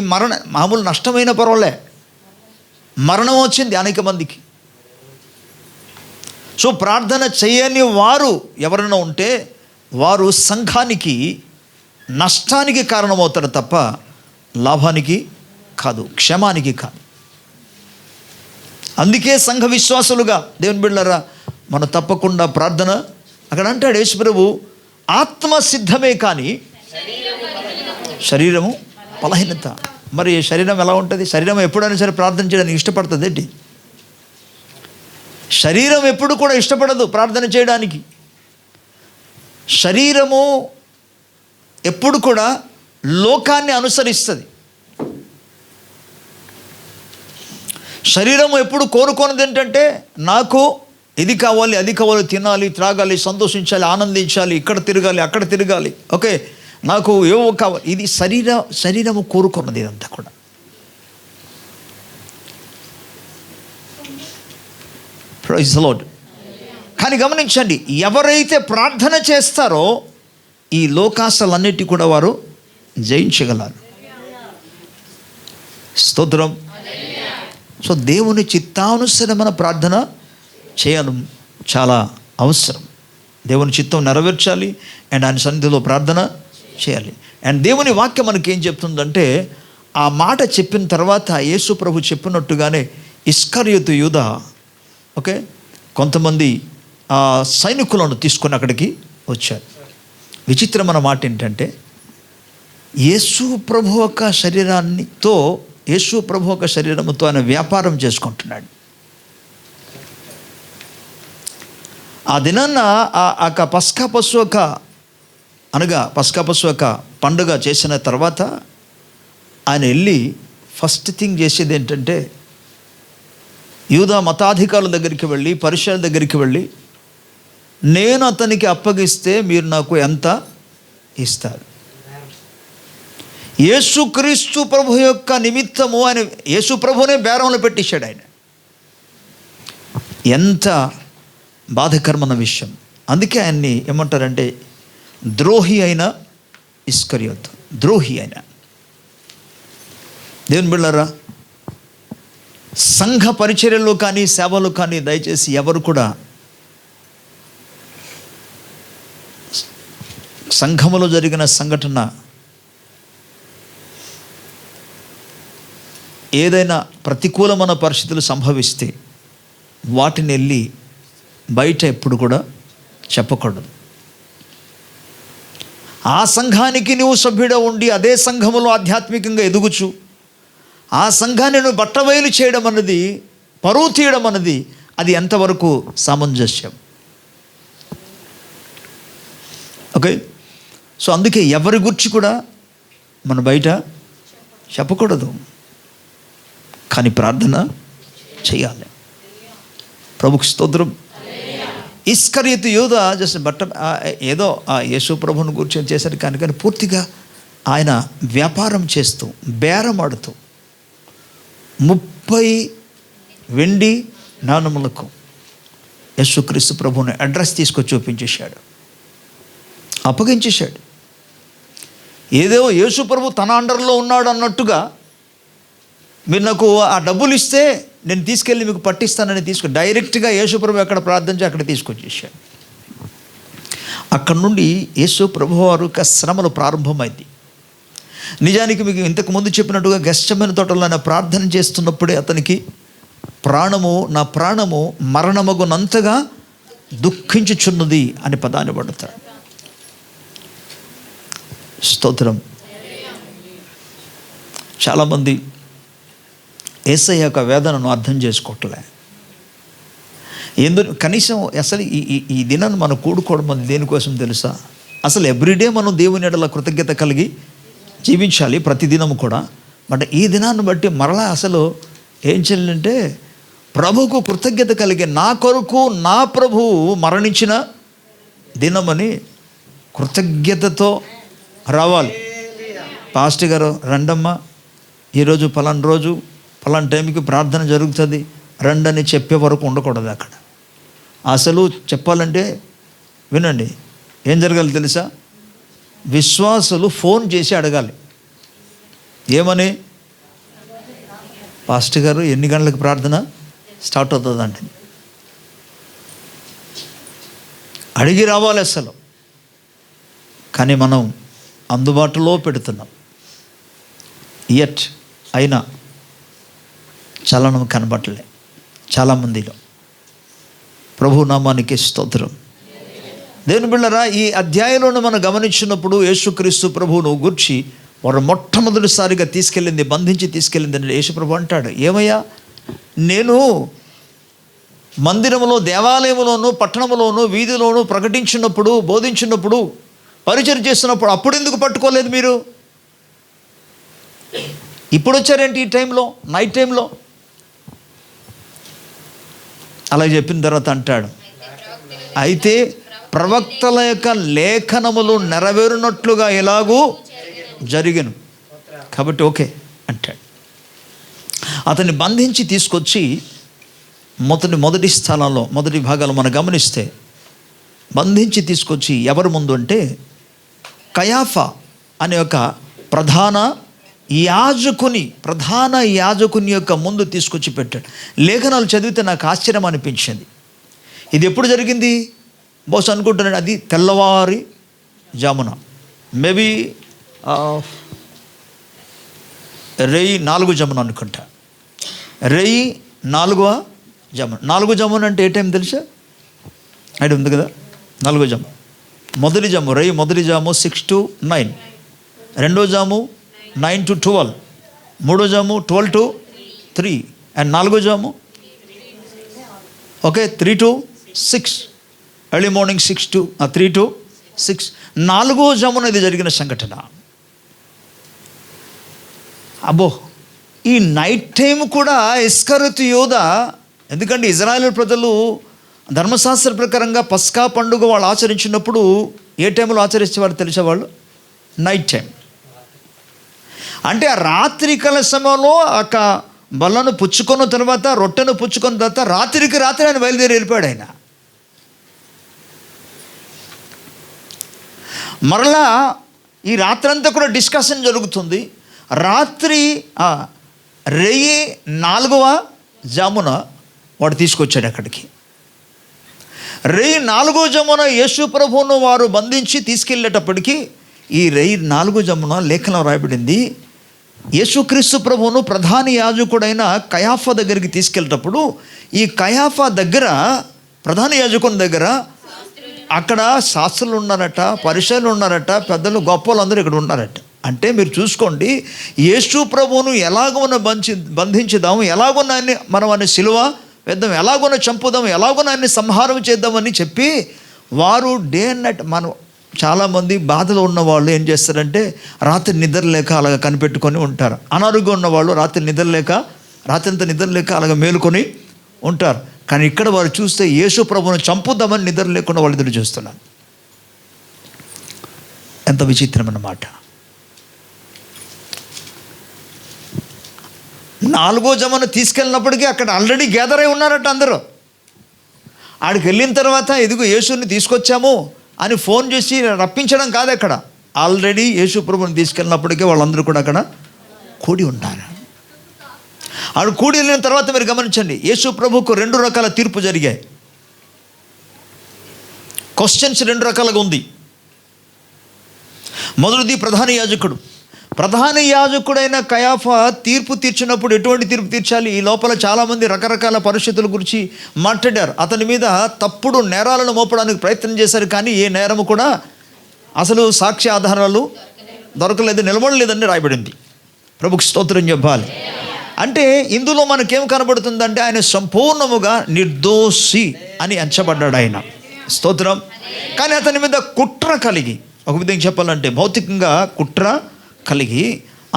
మామూలు నష్టమైన పర్వాలే, మరణం వచ్చింది అనేక మందికి. సో ప్రార్థన చేయని వారు ఎవరైనా ఉంటే వారు సంఘానికి నష్టానికి కారణమవుతారు తప్ప లాభానికి కాదు, క్షేమానికి కాదు. అందుకే సంఘ విశ్వాసులుగా దేవుని బిడ్డలారా, మనం తప్పకుండా ప్రార్థన, అక్కడ అంటాడు యేసుప్రభు, ఆత్మ సిద్ధమే కానీ శరీరము బలహీనత. మరి శరీరం ఎలా ఉంటుంది? శరీరం ఎప్పుడైనా సరే ప్రార్థన చేయడానికి ఇష్టపడుతుంది ఏంటి? శరీరం ఎప్పుడు కూడా ఇష్టపడదు ప్రార్థన చేయడానికి. శరీరము ఎప్పుడు కూడా లోకాన్ని అనుసరిస్తుంది. శరీరం ఎప్పుడు కోరుకోనిది ఏంటంటే, నాకు ఇది కావాలి, అది కావాలి, తినాలి, త్రాగాలి, సంతోషించాలి, ఆనందించాలి, ఇక్కడ తిరగాలి, అక్కడ తిరగాలి, ఓకే, నాకు ఏవో కావాలి. ఇది శరీరము కోరుకున్నది ఇదంతా కూడా. Praise the Lord. కానీ గమనించండి, ఎవరైతే ప్రార్థన చేస్తారో ఈ లోకాశలన్నిటి కూడా వారు జయించగలరు. స్తోత్రం. సో దేవుని చిత్తానుసరమైన ప్రార్థన చేయడం చాలా అవసరం. దేవుని చిత్తం నెరవేర్చాలి అండ్ ఆయన సన్నిధిలో ప్రార్థన చేయాలి. అండ్ దేవుని వాక్యం మనకి ఏం చెప్తుందంటే, ఆ మాట చెప్పిన తర్వాత యేసు ప్రభు చెప్పినట్టుగానే ఇస్కరియోతు యూదా, ఓకే, కొంతమంది సైనికులను తీసుకొని అక్కడికి వచ్చారు. విచిత్రమైన మాట ఏంటంటే, యేసు ప్రభు యొక్క శరీరముతో ఆయన వ్యాపారం చేసుకుంటున్నాడు. ఆ దినాన్న పస్కా పశువు యొక్క పండుగ చేసిన తర్వాత ఆయన వెళ్ళి ఫస్ట్ థింగ్ చేసేది ఏంటంటే, యూదా మతాధికారుల దగ్గరికి వెళ్ళి, పరిసయ్యుల దగ్గరికి వెళ్ళి, నేను అతనికి అప్పగిస్తే మీరు నాకు ఎంత ఇస్తారు? యేసుక్రీస్తు ప్రభు యొక్క నిమిత్తము ఆయన యేసు ప్రభునే బేరంలో పెట్టించాడు ఆయన. ఎంత బాధకరమైన విషయం. అందుకే ఆయన్ని ఏమంటారంటే, ద్రోహి అయిన ఇస్కరియోతు, ద్రోహి అయిన. దేవుని బిడ్డలారా, సంఘ పరిచర్యలో కానీ సేవలు కానీ దయచేసి ఎవరు కూడా సంఘములో జరిగిన సంఘటన ఏదైనా ప్రతికూలమైన పరిస్థితులు సంభవిస్తే వాటిని వెళ్ళి బయట ఎప్పుడు కూడా చెప్పకూడదు. ఆ సంఘానికి నువ్వు సభ్యుడ ఉండి అదే సంఘములో ఆధ్యాత్మికంగా ఎదుగుచు ఆ సంఘాన్ని నువ్వు బట్టబయలు చేయడం అన్నది పరువు తీయడం అనేది అది ఎంతవరకు సామంజస్యం? ఓకే. సో అందుకే ఎవరి గురించి కూడా మన బయట చెప్పకూడదు, కానీ ప్రార్థన చేయాలి. ప్రభుకి స్తోత్రం. ఇస్కరియోతు యూదా జస్ట్ ఏదో యేసు ప్రభువుని గురించి చేశారు, కానీ పూర్తిగా ఆయన వ్యాపారం చేస్తూ బేరమాడుతూ 30 వెండి నాణములకు యేసుక్రీస్తు ప్రభువుని అడ్రస్ తీసుకొచ్చి చూపించేశాడు, అప్పగించేశాడు. ఏదో యేసు ప్రభు తన అండర్లో ఉన్నాడు అన్నట్టుగా, మీరు నాకు ఆ డబ్బులు ఇస్తే నేను తీసుకెళ్ళి మీకు పట్టిస్తానని డైరెక్ట్గా యేసు ప్రభు ఎక్కడ ప్రార్థించి అక్కడ తీసుకొచ్చేసాడు. అక్కడ నుండి యేసు ప్రభు వారు శ్రమలు ప్రారంభమైంది. నిజానికి మీకు ఇంతకుముందు చెప్పినట్టుగా గెత్సేమనే తోటలో ఆయన ప్రార్థన చేస్తున్నప్పుడే అతనికి నా ప్రాణము మరణమగునంతగా దుఃఖించుచున్నది అని పదాన్ని పడతాడు. స్తోత్రం. చాలామంది యేసయ్య యొక్క వేదనను అర్థం చేసుకోవట్లే. కనీసం అసలు ఈ దినాన్ని మనం కూడుకోవడం అది దేనికోసం తెలుసా? అసలు ఎవ్రీడే మనం దేవుని ఎడల కృతజ్ఞత కలిగి జీవించాలి, ప్రతిదినము కూడా. బట్ ఈ దినాన్ని బట్టి మరలా అసలు ఏం చేయాలంటే ప్రభువుకు కృతజ్ఞత కలిగి, నా కొరకు నా ప్రభువు మరణించిన దినమని కృతజ్ఞతతో రావాలి. పాస్టర్ గారు రండమ్మా, ఈరోజు పలానా రోజు పలానా టైంకి ప్రార్థన జరుగుతుంది రండని చెప్పే వరకు ఉండకూడదు అక్కడ. అసలు చెప్పాలంటే వినండి, ఏం జరగాలి తెలుసా? విశ్వాసులు ఫోన్ చేసి అడగాలి. ఏమని? పాస్టర్ గారు ఎన్ని గంటలకు ప్రార్థన స్టార్ట్ అవుతుందంటే అడిగి రావాలి అసలు. కానీ మనం అందుబాటులో పెడుతున్నాం, అయినా చలనం కనబట్టలే చాలామందిలో. ప్రభు నామానికి స్తోత్రం. దేవుని బిడ్డలారా, ఈ అధ్యాయంలో మనం గమనించినప్పుడు యేసుక్రీస్తు ప్రభువును గూర్చి వారు మొట్టమొదటిసారిగా బంధించి తీసుకెళ్ళింది అంటే యేసు ప్రభు అంటాడు, ఏమయ్యా నేను మందిరములో, దేవాలయంలోను, పట్టణంలోను, వీధిలోను ప్రకటించినప్పుడు, బోధించినప్పుడు, పరిచయం చేస్తున్నప్పుడు అప్పుడు ఎందుకు పట్టుకోలేదు మీరు? ఇప్పుడు వచ్చారేంటి ఈ టైంలో, నైట్ టైంలో? అలా చెప్పిన తర్వాత అంటాడు, అయితే ప్రవక్తల యొక్క లేఖనములు నెరవేరునట్లుగా ఎలాగూ జరిగను కాబట్టి ఓకే అంటాడు. అతన్ని బంధించి తీసుకొచ్చి మొదటి స్థలంలో, మొదటి భాగాలు మనం గమనిస్తే బంధించి తీసుకొచ్చి ఎవరి ముందు అంటే కయాఫా అనే ఒక ప్రధాన యాజకుని యొక్క ముందు తీసుకొచ్చి పెట్టాడు. లేఖనాలు చదివితే నాకు ఆశ్చర్యం అనిపించింది. ఇది ఎప్పుడు జరిగింది? బహుశా అనుకుంటున్నాడు అది తెల్లవారి జామున, మేబీ 4 జమున అనుకుంటా. 4వ జమున. 4 జమున అంటే ఏ టైం తెలుసా? ఐడియా ఉంది కదా? 4వ జము. మొదటి జాము 6 to 9, రెండో జాము 9 to 12, మూడో జాము 12 to 3, అండ్ 4వ జాము 3 to 6, ఎర్లీ మార్నింగ్ 3 to 6. 4వ జామున ఇది జరిగిన సంఘటన. అబ్బో, ఈ నైట్ టైం కూడా ఇస్కరియోతు యూదా, ఎందుకంటే ఇజ్రాయేల్ ప్రజలు ధర్మశాస్త్ర ప్రకారంగా పస్కా పండుగ వాళ్ళు ఆచరించినప్పుడు ఏ టైంలో ఆచరించేవారు తెలిసేవాళ్ళు? Night time. అంటే ఆ రాత్రికాల సమయంలో ఒక బల్లను పుచ్చుకున్న తర్వాత, రొట్టెను పుచ్చుకున్న తర్వాత రాత్రికి ఆయన బయలుదేరి వెళ్ళిపోయాడు. ఆయన మరలా ఈ రాత్రంతా కూడా డిస్కషన్ జరుగుతుంది. రాత్రి 4వ జామున వాడు తీసుకొచ్చాడు అక్కడికి. 4వ జామున యేసు ప్రభువును వారు బంధించి తీసుకెళ్ళేటప్పటికీ ఈ 4వ జామున లేఖనం రాయబడింది, యేసుక్రీస్తు ప్రభువును ప్రధాన యాజకుడైన కయాఫా దగ్గరికి తీసుకెళ్ళేటప్పుడు ఈ కయాఫా దగ్గర, ప్రధాన యాజకుని దగ్గర అక్కడ శాస్త్రులు ఉన్నారట, పరిసయ్యులు ఉన్నారట, పెద్దలు గొప్పలు అందరూ ఇక్కడ ఉన్నారట. అంటే మీరు చూసుకోండి, యేసు ప్రభువును ఎలాగోన బంధించుదాము, ఎలాగోన ఆయన్ని మనం ఆయన సిలువ వేద్దాం, ఎలాగోన చంపుదాం, ఎలాగోన ఆయన్ని సంహారం చేద్దామని చెప్పి వారు డే అండ్ నైట్. మనం చాలామంది బాధలో ఉన్నవాళ్ళు ఏం చేస్తారంటే రాత్రి నిద్ర లేక అలాగ కనిపెట్టుకొని ఉంటారు. అనారోగ్యం ఉన్నవాళ్ళు రాత్రి అంతా నిద్ర లేక అలాగ మేలుకొని ఉంటారు. కానీ ఇక్కడ వారు చూస్తే యేసు ప్రభువును చంపుదామని నిద్ర లేకుండా వాళ్ళు ఎదురు చూస్తున్నారు. ఎంత విచిత్రమైన మాట. 4వ జమాను తీసుకెళ్ళినప్పటికీ అక్కడ ఆల్రెడీ గ్యాదర్ అయి ఉన్నారట అందరూ. ఆడికి వెళ్ళిన తర్వాత ఇదిగో యేసుని తీసుకొచ్చాము అని ఫోన్ చేసి రప్పించడం కాదు, అక్కడ ఆల్రెడీ యేసు ప్రభువుని తీసుకెళ్ళినప్పటికీ వాళ్ళందరూ కూడా అక్కడ కూడి ఉంటారు. ఆడు కూడి వెళ్ళిన తర్వాత మీరు గమనించండి, యేసు ప్రభువుకు 2 రకాల తీర్పు జరిగాయి. క్వశ్చన్స్ 2 రకాలుగా ఉంది. మొదటిది ప్రధాన యాజకుడైన కయాఫా తీర్పు తీర్చినప్పుడు ఎటువంటి తీర్పు తీర్చాలి? ఈ లోపల చాలామంది రకరకాల పరిస్థితుల గురించి మాట్లాడారు. అతని మీద తప్పుడు నేరాలను మోపడానికి ప్రయత్నం చేశారు, కానీ ఏ నేరము కూడా అసలు సాక్ష్య ఆధారాలు దొరకలేదు, నిలబడలేదని రాయబడింది. ప్రభుకి స్తోత్రం చెప్పాలి. అంటే ఇందులో మనకేం కనబడుతుందంటే ఆయన సంపూర్ణముగా నిర్దోషి అని ఎంచబడ్డాడు ఆయన. స్తోత్రం. కానీ అతని మీద కుట్ర కలిగి, ఒక విధంగా చెప్పాలంటే భౌతికంగా కుట్ర కలిగి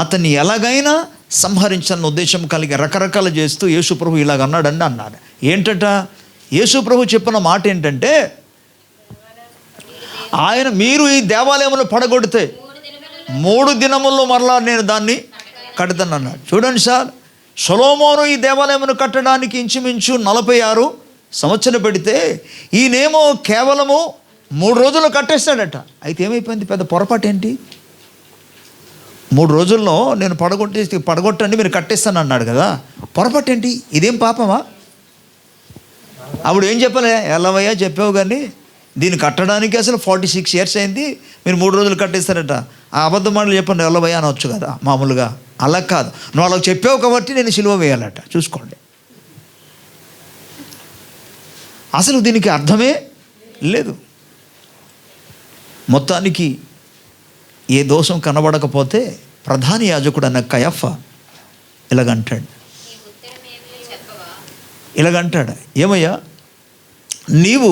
అతన్ని ఎలాగైనా సంహరించాలన్న ఉద్దేశం కలిగి రకరకాలు చేస్తూ యేసు ప్రభు ఇలాగ అన్నాడండి అన్నారు. ఏంటట యేసు ప్రభు చెప్పిన మాట ఏంటంటే, ఆయన మీరు ఈ దేవాలయమును పడగొడితే 3 దినముల్లో మరలా నేను దాన్ని కడతానన్నాడు. చూడండి సార్, సొలొమోను ఈ దేవాలయమును కట్టడానికి ఇంచుమించు 46 సంవత్సరాలు పెడితే ఈయనేమో కేవలము 3 రోజుల్లో కట్టేస్తాడట. అయితే ఏమైపోయింది? పెద్ద పొరపాటు ఏంటి? 3 రోజుల్లో నేను పడగొట్టండి మీరు కట్టేస్తాను అన్నాడు కదా, పొరపాటు ఏంటి? ఇదేం పాపమా? అప్పుడు ఏం చెప్పలే, ఎల్లవయ్యా చెప్పావు కానీ దీన్ని కట్టడానికి అసలు 46 ఇయర్స్ అయింది, మీరు 3 రోజులు కట్టేస్తారట. ఆ అబద్ధ మాటలు చెప్పండి ఎల్లవయ్యా అనవచ్చు కదా మామూలుగా. అలా కాదు, నువ్వు వాళ్ళకి చెప్పావు కాబట్టి నేను సిలువ వేయాలట. చూసుకోండి, అసలు దీనికి అర్థమే లేదు. మొత్తానికి ఏ దోషం కనబడకపోతే ప్రధాన యాజకుడు అన్న కయఫా ఇలాగంటాడు, ఏమయ్యా నీవు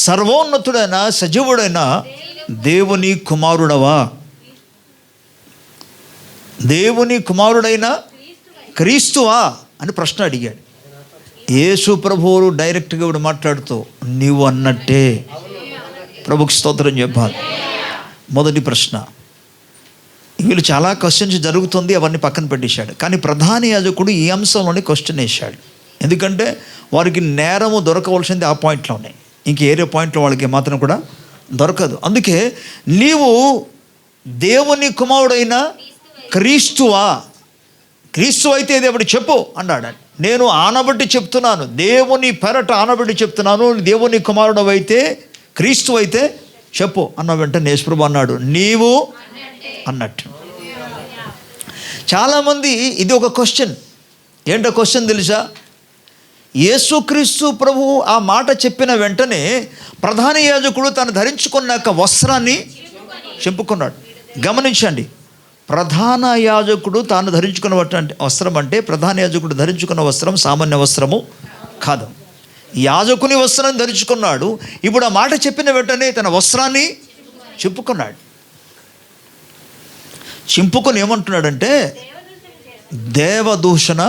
సర్వోన్నతుడైన సజీవుడైన దేవుని కుమారుడవా? దేవుని కుమారుడైన క్రీస్తువా అని ప్రశ్న అడిగాడు. యేసు ప్రభువు డైరెక్ట్గా ఇప్పుడు మాట్లాడుతూ నీవు అన్నట్టే. ప్రభుకి స్తోత్రం చెప్పాలి. మొదటి ప్రశ్న, వీళ్ళు చాలా క్వశ్చన్స్ జరుగుతుంది, అవన్నీ పక్కన పెట్టేశాడు. కానీ ప్రధాన యాజకుడు ఈ అంశంలోనే క్వశ్చన్ వేశాడు. ఎందుకంటే వారికి నేరము దొరకవలసింది ఆ పాయింట్లోనే, ఇంక ఏరే పాయింట్లో వాళ్ళకి మాత్రం కూడా దొరకదు. అందుకే నీవు దేవుని కుమారుడైన క్రీస్తువా? క్రీస్తు అయితే దేవుడు చెప్పు అన్నాడు. నేను ఆనబట్టి చెప్తున్నాను, దేవుని పెరట ఆనబట్టి చెప్తున్నాను, దేవుని కుమారుడు అయితే క్రీస్తు అయితే చెప్పు అన్న వెంటనే యేసు ప్రభువు అన్నాడు నీవు అన్నట్టు. చాలామంది ఇది ఒక క్వశ్చన్. ఏంటో క్వశ్చన్ తెలుసా? యేసుక్రీస్తు ప్రభువు ఆ మాట చెప్పిన వెంటనే ప్రధాన యాజకుడు తను ధరించుకున్న వస్త్రాన్ని చింపుకున్నాడు. గమనించండి, ప్రధాన యాజకుడు తాను ధరించుకున్న వస్త్రం అంటే ప్రధాన యాజకుడు ధరించుకున్న వస్త్రం సామాన్య వస్త్రము కాదు, యాజకుని వస్త్రాన్ని ధరించుకున్నాడు. ఇప్పుడు ఆ మాట చెప్పిన వెంటనే తన వస్త్రాన్ని చింపుకున్నాడు. చింపుకొని ఏమంటున్నాడంటే దేవదూషణ.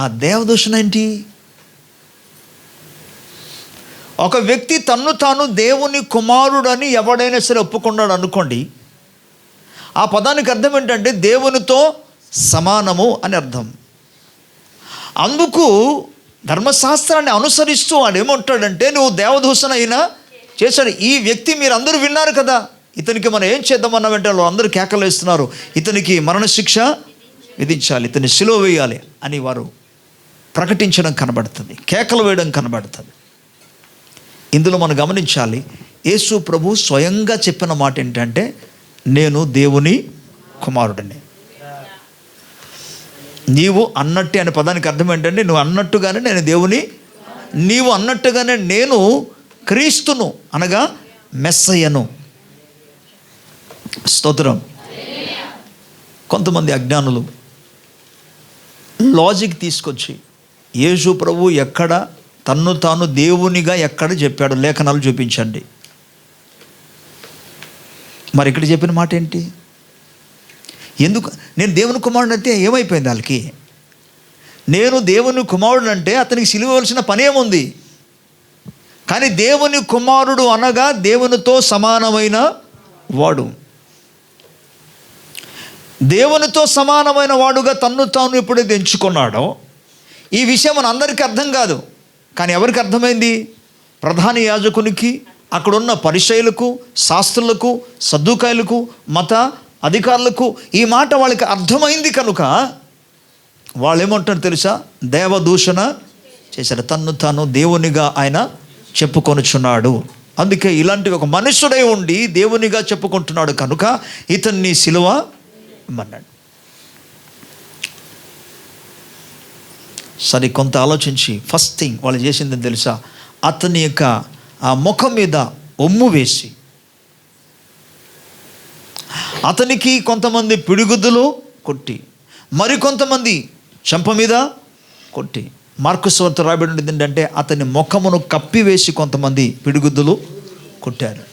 ఆ దేవదూషణ ఏంటి? ఒక వ్యక్తి తన్ను తాను దేవుని కుమారుడని ఎవడైనా సరే ఒప్పుకున్నాడు అనుకోండి, ఆ పదానికి అర్థం ఏంటంటే దేవునితో సమానము అని అర్థం. అందుకు ధర్మశాస్త్రాన్ని అనుసరిస్తూ వాడు ఏమంటాడంటే నువ్వు దేవదూషణ అయినా చేశాడు. ఈ వ్యక్తి మీరు అందరూ విన్నారు కదా, ఇతనికి మనం ఏం చేద్దామన్న వెంటనే అందరూ కేకలు వేస్తున్నారు, ఇతనికి మరణశిక్ష విధించాలి, ఇతన్ని సిలువ వేయాలి అని వారు ప్రకటించడం కనబడుతుంది, కేకలు వేయడం కనబడుతుంది. ఇందులో మనం గమనించాలి, యేసు ప్రభు స్వయంగా చెప్పిన మాట ఏంటంటే నేను దేవుని కుమారుడిని. నీవు అన్నట్టే అనే పదానికి అర్థం ఏంటంటే నువ్వు అన్నట్టుగానే నేను దేవుని, నీవు అన్నట్టుగానే నేను క్రీస్తును అనగా మెస్సయ్యను. స్తోత్రం. కొంతమంది అజ్ఞానులు లాజిక్ తీసుకొచ్చి యేసు ప్రభు ఎక్కడ తన్ను తాను దేవునిగా ఎక్కడ చెప్పాడు, లేఖనాలు చూపించండి. మరి ఇక్కడ చెప్పిన మాట ఏంటి? ఎందుకు నేను దేవుని కుమారుడు అంటే ఏమైపోయింది వాళ్ళకి? నేను దేవుని కుమారుడు అంటే అతనికి సిలువవలసిన పనేముంది? కానీ దేవుని కుమారుడు అనగా దేవునితో సమానమైన వాడు, దేవునితో సమానమైన వాడుగా తన్ను తాను ఎప్పుడైతే ఎంచుకున్నాడో, ఈ విషయం మన అందరికీ అర్థం కాదు. కానీ ఎవరికి అర్థమైంది? ప్రధాన యాజకునికి, అక్కడున్న పరిసయ్యులకు, శాస్త్రులకు, సద్దూకాయులకు, మత అధికారులకు ఈ మాట వాళ్ళకి అర్థమైంది కనుక వాళ్ళు ఏమంటారు తెలుసా? దేవదూషణ చేశారు. తన్ను తాను దేవునిగా ఆయన చెప్పుకొనుచున్నాడు. అందుకే ఇలాంటి ఒక మనుషుడై ఉండి దేవునిగా చెప్పుకుంటున్నాడు కనుక ఇతన్ని సిలువ అన్నాడు. సరే, కొంత ఆలోచించి ఫస్ట్ థింగ్ వాళ్ళు చేసిందని తెలుసా? అతని యొక్క ఆ ముఖం మీద ఒమ్ము వేసి, అతనికి కొంతమంది పిడిగుద్దులు కొట్టి, మరికొంతమంది చెంప మీద కొట్టి, మార్కు సువార్త రాయబడి ఏంటంటే అతని ముఖమును కప్పివేసి కొంతమంది పిడిగుద్దులు కొట్టారు.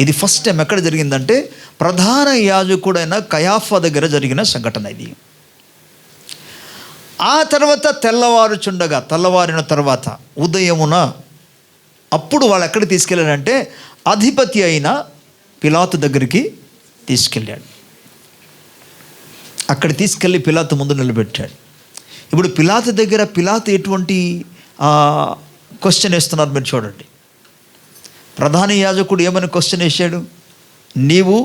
ఇది ఫస్ట్ టైం ఎక్కడ జరిగిందంటే ప్రధాన యాజకుడైన కయాఫా దగ్గర జరిగిన సంఘటన ఇది. ఆ తర్వాత తెల్లవారిన తర్వాత ఉదయమున అప్పుడు వాళ్ళు ఎక్కడ తీసుకెళ్ళాడంటే అధిపతి అయిన పిలాతు దగ్గరికి తీసుకెళ్ళాడు. అక్కడ తీసుకెళ్ళి పిలాతు ముందు నిలబెట్టాడు. ఇప్పుడు పిలాతు దగ్గర పిలాతు ఎటువంటి క్వశ్చన్ వేస్తున్నారు మీరు చూడండి. ప్రధాన యాజకుడు ఏమని క్వశ్చన్ వేశాడు? నీవు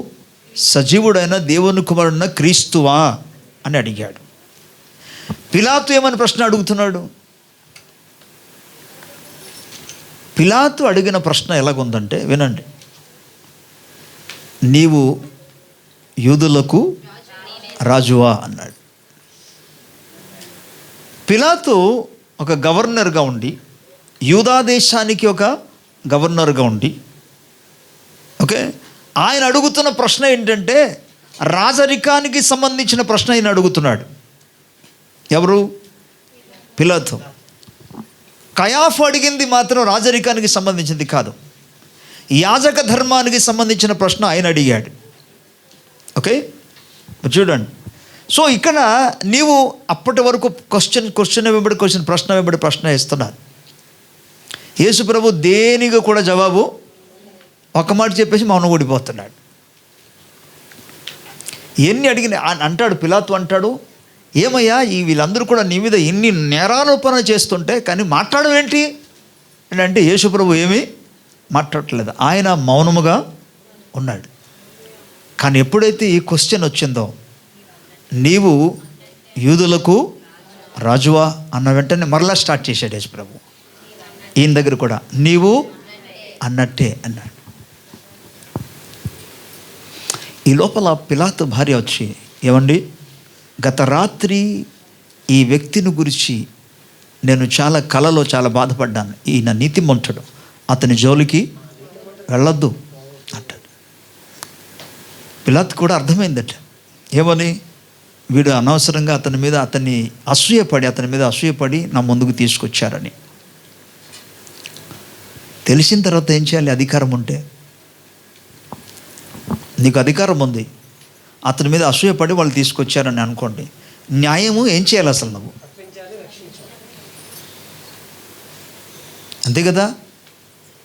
సజీవుడైన దేవుని కుమారుడైన క్రీస్తువా అని అడిగాడు. పిలాతు ఏమని ప్రశ్న అడుగుతున్నాడు? పిలాతు అడిగిన ప్రశ్న ఎలాగుందంటే వినండి. నీవు యూదులకు రాజువా అన్నాడు. పిలాతు ఒక గవర్నర్గా ఉండి, యూదా దేశానికి ఒక గవర్నర్గా ఉండి, ఓకే, ఆయన అడుగుతున్న ప్రశ్న ఏంటంటే రాజరికానికి సంబంధించిన ప్రశ్న ఆయన అడుగుతున్నాడు. ఎవరు? పిలాతు. కయాఫా అడిగింది మాత్రం రాజరికానికి సంబంధించింది కాదు, యాజక ధర్మానికి సంబంధించిన ప్రశ్న ఆయన అడిగాడు. ఓకే, చూడండి. సో ఇక్కడ నీవు అప్పటి వరకు క్వశ్చన్ వెంబడి క్వశ్చన్, ప్రశ్న వెంబడి ప్రశ్న ఇస్తున్నారు. యేసు ప్రభు దేనికి కూడా జవాబు ఒక మాట చెప్పేసి మౌనం ఓడిపోతున్నాడు. ఎన్ని అడిగిన అంటాడు పిలాతు, అంటాడు, ఏమయ్యా వీళ్ళందరూ కూడా నీ మీద ఎన్ని నేరారోపణ చేస్తుంటే కానీ మాట్లాడవేంటి అని అంటే యేసు ప్రభు ఏమీ మాట్లాడట్లేదు, ఆయన మౌనముగా ఉన్నాడు. కానీ ఎప్పుడైతే ఈ క్వశ్చన్ వచ్చిందో, నీవు యూదులకు రాజువా అన్న వెంటనే మరలా స్టార్ట్ చేశాడు యేసు ప్రభు. ఈయన దగ్గర కూడా నీవు అన్నట్టే అన్నాడు. ఈ లోపల పిలాతు భార్య వచ్చి, ఏమండి, గత రాత్రి ఈ వ్యక్తిని గురించి నేను కలలో చాలా బాధపడ్డాను. ఈయన నీతిమంతుడు, అతని జోలికి వెళ్ళొద్దు అంటాడు. పిలాతు కూడా అర్థమైందట. ఏమని? వీడు అనవసరంగా అతని మీద అసూయపడి నా ముందుకు తీసుకొచ్చారని. తెలిసిన తర్వాత ఏం చేయాలి? అధికారం ఉంటే, నీకు అధికారం ఉంది, అతని మీద అసూయపడి వాళ్ళు తీసుకొచ్చారని అనుకోండి, న్యాయము ఏం చేయాలి అసలు? నువ్వు అంతే కదా.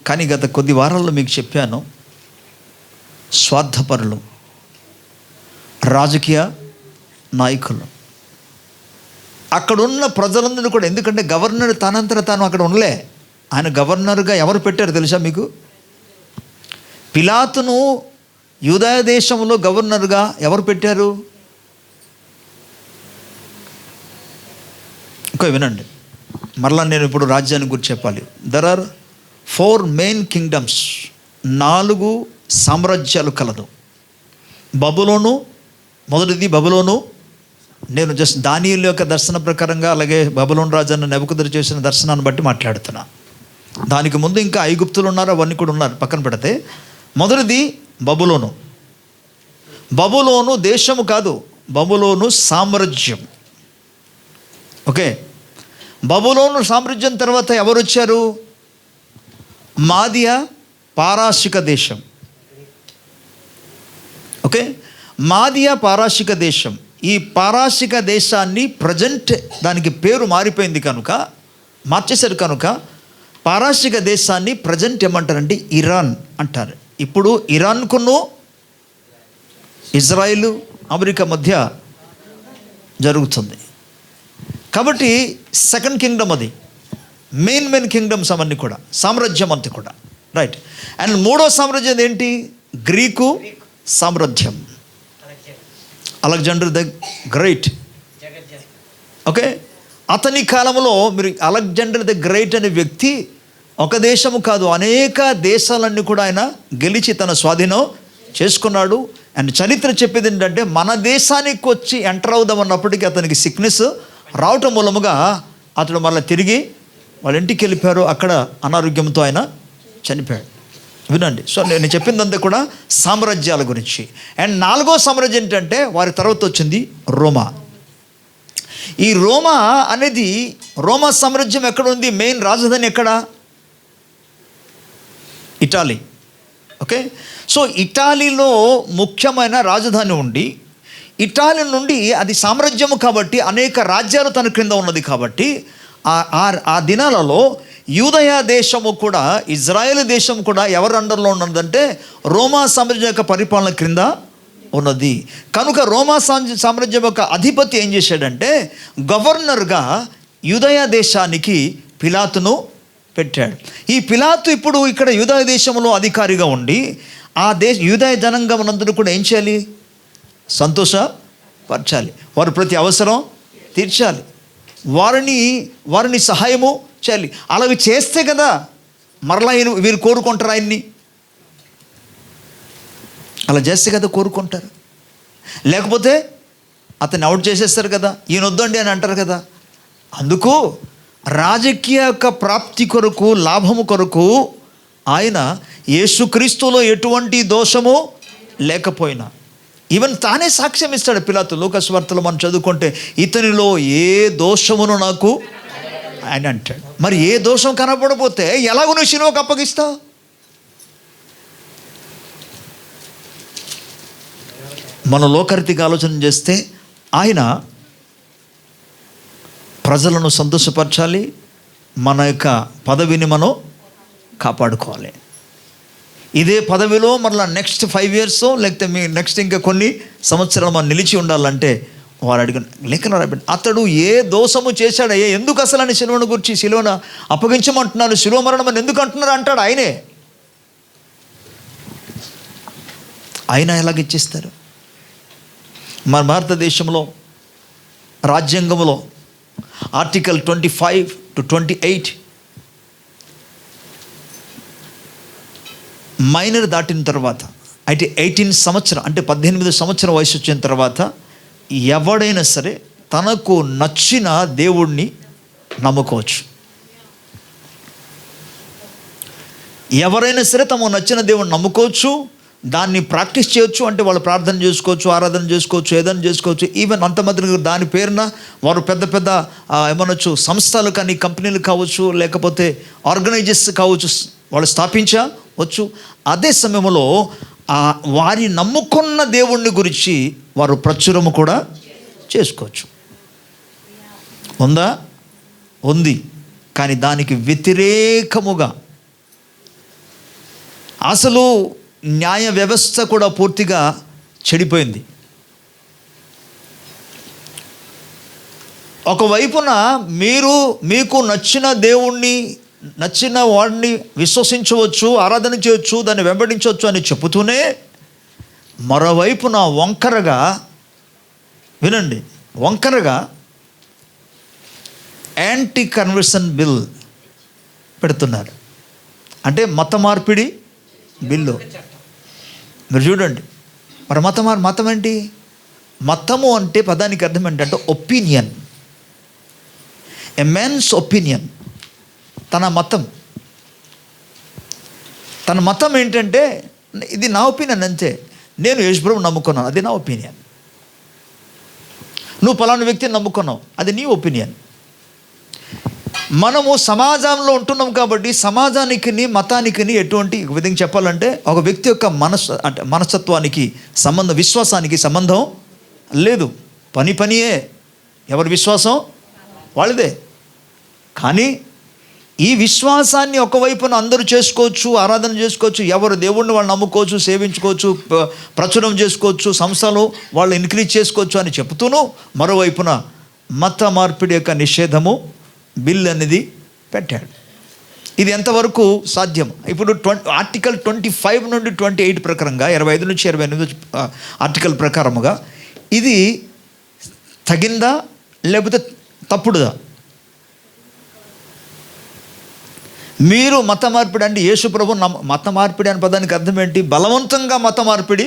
కానీ గత కొద్ది వారాల్లో మీకు చెప్పాను, స్వార్థపరులు, రాజకీయ నాయకులు, అక్కడున్న ప్రజలందరూ కూడా, ఎందుకంటే గవర్నర్ తనంతట తాను అక్కడ ఉండలే, ఆయన గవర్నర్గా ఎవరు పెట్టారు తెలుసా మీకు? పిలాతును యూదయ దేశంలో గవర్నర్గా ఎవరు పెట్టారు? ఇంకా వినండి, మరలా నేను ఇప్పుడు రాజ్యాన్ని గురించి చెప్పాలి. దెర్ ఆర్ 4 మెయిన్ కింగ్డమ్స్, 4 సామ్రాజ్యాలు కలదు. బబులోను, మొదటిది బబులోను. నేను జస్ట్ దానియేలు యొక్క దర్శన ప్రకారంగా, అలాగే బబులోను రాజాను నెబుకద్నెజరు చేసిన దర్శనాన్ని బట్టి మాట్లాడుతున్నా. దానికి ముందు ఇంకా ఐగుప్తులు ఉన్నారు, అవన్నీ కూడా ఉన్నారు, పక్కన పెడితే మొదటిది బబులోను. బబులోను దేశము కాదు, బబులోను సామ్రాజ్యం. ఓకే, బబులోను సామ్రాజ్యం తర్వాత ఎవరు వచ్చారు? మాదియా పారాశిక దేశం. ఓకే, మాదియా పారాశిక దేశం. ఈ పారాశిక దేశాన్ని ప్రజెంట్ దానికి పేరు మారిపోయింది కనుక, మార్చేశారు కనుక పారాశిక దేశాన్ని ప్రజెంట్ ఏమంటారంటే ఇరాన్ అంటారు. ఇప్పుడు ఇరాన్కును ఇజ్రాయిల్ అమెరికా మధ్య జరుగుతుంది కాబట్టి సెకండ్ కింగ్డమ్ అది. మెయిన్ కింగ్డమ్స్ అవన్నీ కూడా, సామ్రాజ్యం అంతా కూడా, రైట్. అండ్ మూడో సామ్రాజ్యం ఏంటి? గ్రీకు సామ్రాజ్యం, అలెగ్జాండర్ ద గ్రేట్. ఓకే, అతని కాలంలో మీరు అలెగ్జాండర్ ద గ్రేట్ అనే వ్యక్తి ఒక దేశము కాదు, అనేక దేశాలన్నీ కూడా ఆయన గెలిచి తన స్వాధీనం చేసుకున్నాడు. అండ్ చరిత్ర చెప్పేది ఏంటంటే, మన దేశానికి వచ్చి ఎంటర్ అవుదామన్నప్పటికీ అతనికి సిక్నెస్ రావటం మూలముగా అతడు మళ్ళీ తిరిగి వాళ్ళ ఇంటికి వెళ్ళిపోయారు. అక్కడ అనారోగ్యంతో ఆయన చనిపోయాడు. వినండి. సో నేను చెప్పిందంతా కూడా సామ్రాజ్యాల గురించి. అండ్ నాలుగో సామ్రాజ్యం ఏంటంటే, వారి తర్వాత వచ్చింది రోమా. ఈ రోమా అనేది, రోమా సామ్రాజ్యం ఎక్కడ ఉంది? మెయిన్ రాజధాని ఎక్కడ? ఇటాలీ. ఓకే, సో ఇటాలీలో ముఖ్యమైన రాజధాని ఉండి, ఇటాలీ నుండి అది సామ్రాజ్యము కాబట్టి అనేక రాజ్యాలు తన క్రింద ఉన్నది కాబట్టి ఆ దినాలలో యూదయ దేశము కూడా, ఇజ్రాయేల్ దేశం కూడా ఎవరి అండర్లో ఉన్నదంటే రోమా సామ్రాజ్యం యొక్క పరిపాలన క్రింద ఉన్నది. కనుక రోమా సామ్రాజ్యం యొక్క అధిపతి ఏం చేశాడంటే, గవర్నర్గా యూదయ దేశానికి పిలాతును పెట్టాడు. ఈ పిలాతు ఇప్పుడు ఇక్కడ యూదయ దేశంలో అధికారిగా ఉండి ఆ యూదయ జనాంగమునందరూ కూడా ఏం చేయాలి? సంతోషపరచాలి, వారి ప్రతి అవసరం తీర్చాలి, వారిని సహాయము చేయాలి. అలాగే చేస్తే కదా మరలా వీరు కోరుకుంటారు ఆయన్ని. అలా చేస్తే కదా కోరుకుంటారు, లేకపోతే అతన్ని అవుట్ చేసేస్తారు కదా, ఈయన వద్దండి అని అంటారు కదా. అందుకు రాజకీయ యొక్క ప్రాప్తి కొరకు, లాభము కొరకు ఆయన యేసుక్రీస్తులో ఎటువంటి దోషము లేకపోయినా, ఈవెన్ తానే సాక్ష్యం ఇస్తాడు పిలాతు. లూకాసు వార్తలో మనం చదువుకుంటే, ఇతనిలో ఏ దోషమును నాకు ఆయన అంటాడు. మరి ఏ దోషం కనపడపోతే ఎలాగో నువ్వు శిలువకు అప్పగిస్తావు? మన లోకరీతిగా ఆలోచన చేస్తే ఆయన ప్రజలను సంతోషపరచాలి, మన యొక్క పదవిని మనం కాపాడుకోవాలి. ఇదే పదవిలో మరలా నెక్స్ట్ 5 years లేకపోతే మీ నెక్స్ట్ ఇంకా కొన్ని సంవత్సరాలు మనం నిలిచి ఉండాలంటే వారు అడిగిన లేఖన రాబట్టి, అతడు ఏ దోషము చేశాడు, ఎందుకు అసలు అని శిలువను గురించి, శిలువను అప్పగించమంటున్నారు, శిలువ మరణం అని ఎందుకు అంటున్నారు అంటాడు. ఆయన ఎలాగిచ్చిస్తారు? మన భారతదేశంలో రాజ్యాంగంలో ఆర్టికల్ 25 to 28 మైనర్ దాటిన తర్వాత, అయితే 18 సంవత్సరం అంటే 18 సంవత్సరం వయసు వచ్చిన తర్వాత ఎవడైనా సరే తనకు నచ్చిన దేవుణ్ణి నమ్ముకోవచ్చు. ఎవరైనా సరే తమకు నచ్చిన దేవుణ్ణి నమ్ముకోవచ్చు, దాన్ని ప్రాక్టీస్ చేయొచ్చు. అంటే వాళ్ళు ప్రార్థన చేసుకోవచ్చు, ఆరాధన చేసుకోవచ్చు, ఏదైనా చేసుకోవచ్చు. ఈవెన్ అంతమంది దాని పేరున వారు పెద్ద పెద్ద ఏమనొచ్చు సంస్థలు కానీ, కంపెనీలు కావచ్చు, లేకపోతే ఆర్గనైజర్స్ కావచ్చు, వాళ్ళు స్థాపించవచ్చు. అదే సమయంలో వారి నమ్ముకున్న దేవుణ్ణి గురించి వారు ప్రచురము కూడా చేసుకోవచ్చు. ఉందా? ఉంది. కానీ దానికి వ్యతిరేకముగా అసలు న్యాయ వ్యవస్థ కూడా పూర్తిగా చెడిపోయింది. ఒకవైపున మీకు నచ్చిన దేవుణ్ణి, నచ్చిన వాడిని విశ్వసించవచ్చు, ఆరాధన చేయవచ్చు, దాన్ని వెంబడించవచ్చు అని చెబుతూనే, మరోవైపున వంకరగా వినండి, వంకరగా యాంటీ కన్వర్షన్ బిల్ పెడుతున్నారు. అంటే మత మార్పిడి బిల్లు. మీరు చూడండి, మరి మతం ఏంటి? మతము అంటే పదానికి అర్థం ఏంటంటే ఒపీనియన్, ఎ మ్యాన్స్ ఒపీనియన్. తన మతం ఏంటంటే, ఇది నా ఒపీనియన్ అంతే, నేను యేసుప్రభుని నమ్ముకున్నాను, అది నా ఒపీనియన్. నువ్వు పలానా వ్యక్తిని నమ్ముకున్నావు, అది నీ ఒపీనియన్. మనము సమాజంలో ఉంటున్నాం కాబట్టి సమాజానికి మతానికి ఎటువంటి విధంగా చెప్పాలంటే ఒక వ్యక్తి యొక్క మనస్తత్వానికి సంబంధం, విశ్వాసానికి సంబంధం లేదు. పనియే, ఎవరి విశ్వాసం వాళ్ళదే. కానీ ఈ విశ్వాసాన్ని ఒకవైపున అందరూ చేసుకోవచ్చు, ఆరాధన చేసుకోవచ్చు, ఎవరు దేవుణ్ణి వాళ్ళు నమ్ముకోవచ్చు, సేవించుకోవచ్చు, ప్రచురం చేసుకోవచ్చు, సంస్థలు వాళ్ళు ఇంక్రీజ్ చేసుకోవచ్చు అని చెప్తూను మరోవైపున మత మార్పిడి యొక్క నిషేధము బిల్ అనేది పెట్టాడు. ఇది ఎంతవరకు సాధ్యం? ఇప్పుడు ఆర్టికల్ 25 నుండి 28 ప్రకారంగా 25 నుంచి 28 ఆర్టికల్ ప్రకారముగా ఇది తగిందా లేకపోతే తప్పుడుదా? మీరు మత మార్పిడి అంటే యేసుప్రభు మత మార్పిడి అనే పదానికి అర్థం ఏంటి? బలవంతంగా మత మార్పిడి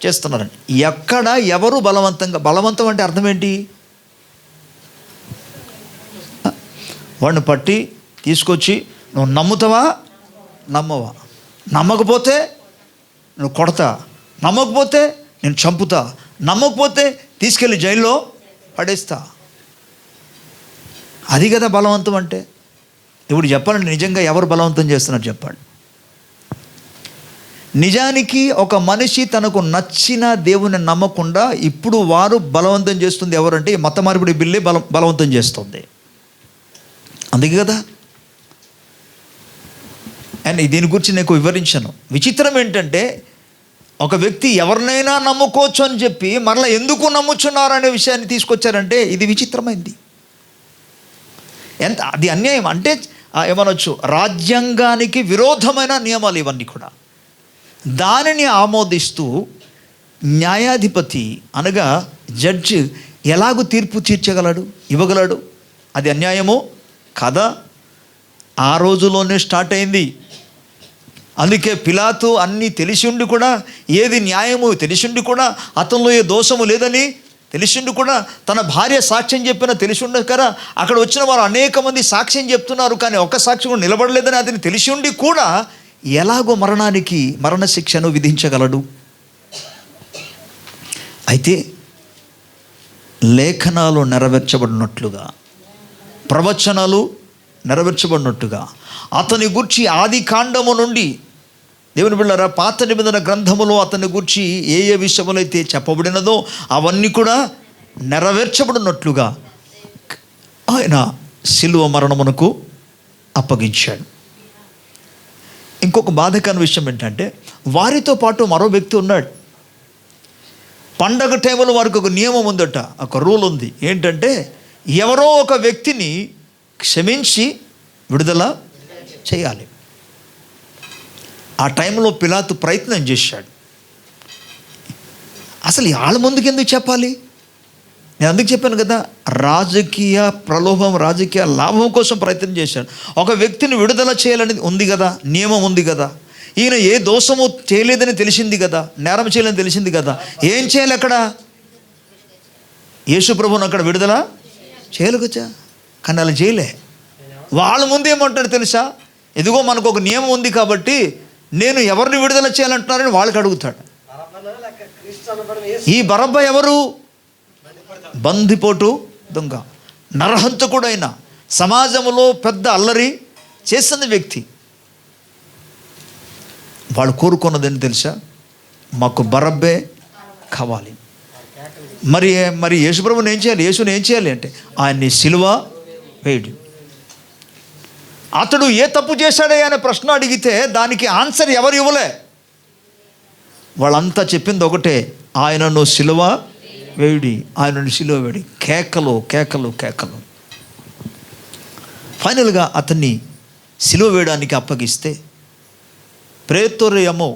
చేస్తున్నారండి. ఎక్కడ ఎవరు బలవంతం అంటే అర్థం ఏంటి? వాడిని పట్టి తీసుకొచ్చి నువ్వు నమ్ముతావా నమ్మవా, నమ్మకపోతే నువ్వు కొడతా, నమ్మకపోతే నేను చంపుతా, నమ్మకపోతే తీసుకెళ్ళి జైల్లో పడేస్తా. అది కదా బలవంతం అంటే. ఇప్పుడు చెప్పాలంటే నిజంగా ఎవరు బలవంతం చేస్తున్నారు చెప్పండి? నిజానికి ఒక మనిషి తనకు నచ్చిన దేవుని నమ్మకుండా ఇప్పుడు వారు బలవంతం చేస్తుంది ఎవరంటే ఈ మత మార్పిడి బిల్లే బలవంతం చేస్తుంది. అందుకే కదా. అండ్ దీని గురించి నేను వివరించాను. విచిత్రం ఏంటంటే ఒక వ్యక్తి ఎవరినైనా నమ్ముకోవచ్చు అని చెప్పి మరలా ఎందుకు నమ్ముచున్నారు అనే విషయాన్ని తీసుకొచ్చారంటే ఇది విచిత్రమైంది. అది అన్యాయం. అంటే ఏమనొచ్చు, రాజ్యాంగానికి విరోధమైన నియమాలు ఇవన్నీ కూడా. దానిని ఆమోదిస్తూ న్యాయాధిపతి అనగా జడ్జి ఎలాగూ తీర్పు ఇవ్వగలడు? అది అన్యాయమో కదా. ఆ రోజులోనే స్టార్ట్ అయింది. అందుకే పిలాతు అన్నీ తెలిసిండి కూడా, ఏది న్యాయము తెలిసిండి కూడా, అతనిలో ఏ దోషము లేదని తెలిసిండి కూడా, తన భార్య సాక్ష్యం చెప్పిన తెలిసిండు కదా. అక్కడ వచ్చిన వారు అనేక మంది సాక్ష్యం చెప్తున్నారు, కానీ ఒక్క సాక్ష్యం కూడా నిలబడలేదని అతని తెలిసిండి కూడా ఎలాగో మరణ శిక్షను విధించగలడు. అయితే లేఖనాలు నెరవేర్చబడినట్లుగా, ప్రవచనాలు నెరవేర్చబడినట్టుగా అతని గూర్చి ఆది కాండము నుండి దేవుని బిడ్డలారా పాత నిబంధన గ్రంథములో అతని గూర్చి ఏ విషయములైతే చెప్పబడినదో అవన్నీ కూడా నెరవేర్చబడినట్లుగా ఆయన శిలువ మరణమునకు అప్పగించాడు. ఇంకొక బాధకరమైన విషయం ఏంటంటే వారితో పాటు మరో వ్యక్తి ఉన్నాడు. పండగ టైంలో వారికి ఒక నియమం ఉందట, ఒక రూల్ ఉంది. ఏంటంటే ఎవరో ఒక వ్యక్తిని క్షమించి విడుదల చేయాలి. ఆ టైంలో పిలాతు ప్రయత్నం చేశాడు. అసలు వాళ్ళ ముందుకు ఎందుకు చెప్పాలి? నేను అందుకు చెప్పాను కదా, రాజకీయ ప్రలోభం, రాజకీయ లాభం కోసం ప్రయత్నం చేశాడు. ఒక వ్యక్తిని విడుదల చేయాలని ఉంది కదా, నియమం ఉంది కదా. ఈయన ఏ దోషము చేయలేదని తెలిసింది కదా, నేరం చేయలేదని తెలిసింది కదా. ఏం చేయాలి అక్కడ? యేసు ప్రభువును అక్కడ విడుదల చేయలేకొచ్చా, కానీ అలా చేయలే. వాళ్ళ ముందు ఏమంటాడు తెలుసా? ఎదుగో మనకు ఒక నియమం ఉంది కాబట్టి నేను ఎవరిని విడుదల చేయాలంటున్నారని వాళ్ళకి అడుగుతాడు. ఈ బరబ్బ ఎవరు? బందిపోటు దొంగ, నరహంతకుడైన, సమాజంలో పెద్ద అల్లరి చేస్తున్న వ్యక్తి. వాళ్ళు కోరుకున్నదని తెలుసా? మాకు బరబ్బే కావాలి. మరి యేసుప్రభుని ఏం చేయాలి? యేసుని ఏం చేయాలి అంటే ఆయన్ని సిలువ వేయడు. అతడు ఏ తప్పు చేశాడే అనే ప్రశ్న అడిగితే దానికి ఆన్సర్ ఎవరు ఇవ్వలే. వాళ్ళంతా చెప్పింది ఒకటే, ఆయనను సిలువ వేయుడి, ఆయనను సిలువ వేయుడి. కేకలు కేకలు కేకలు. ఫైనల్గా అతన్ని సిలువ వేయడానికి అప్పగిస్తే ప్రేతోరియము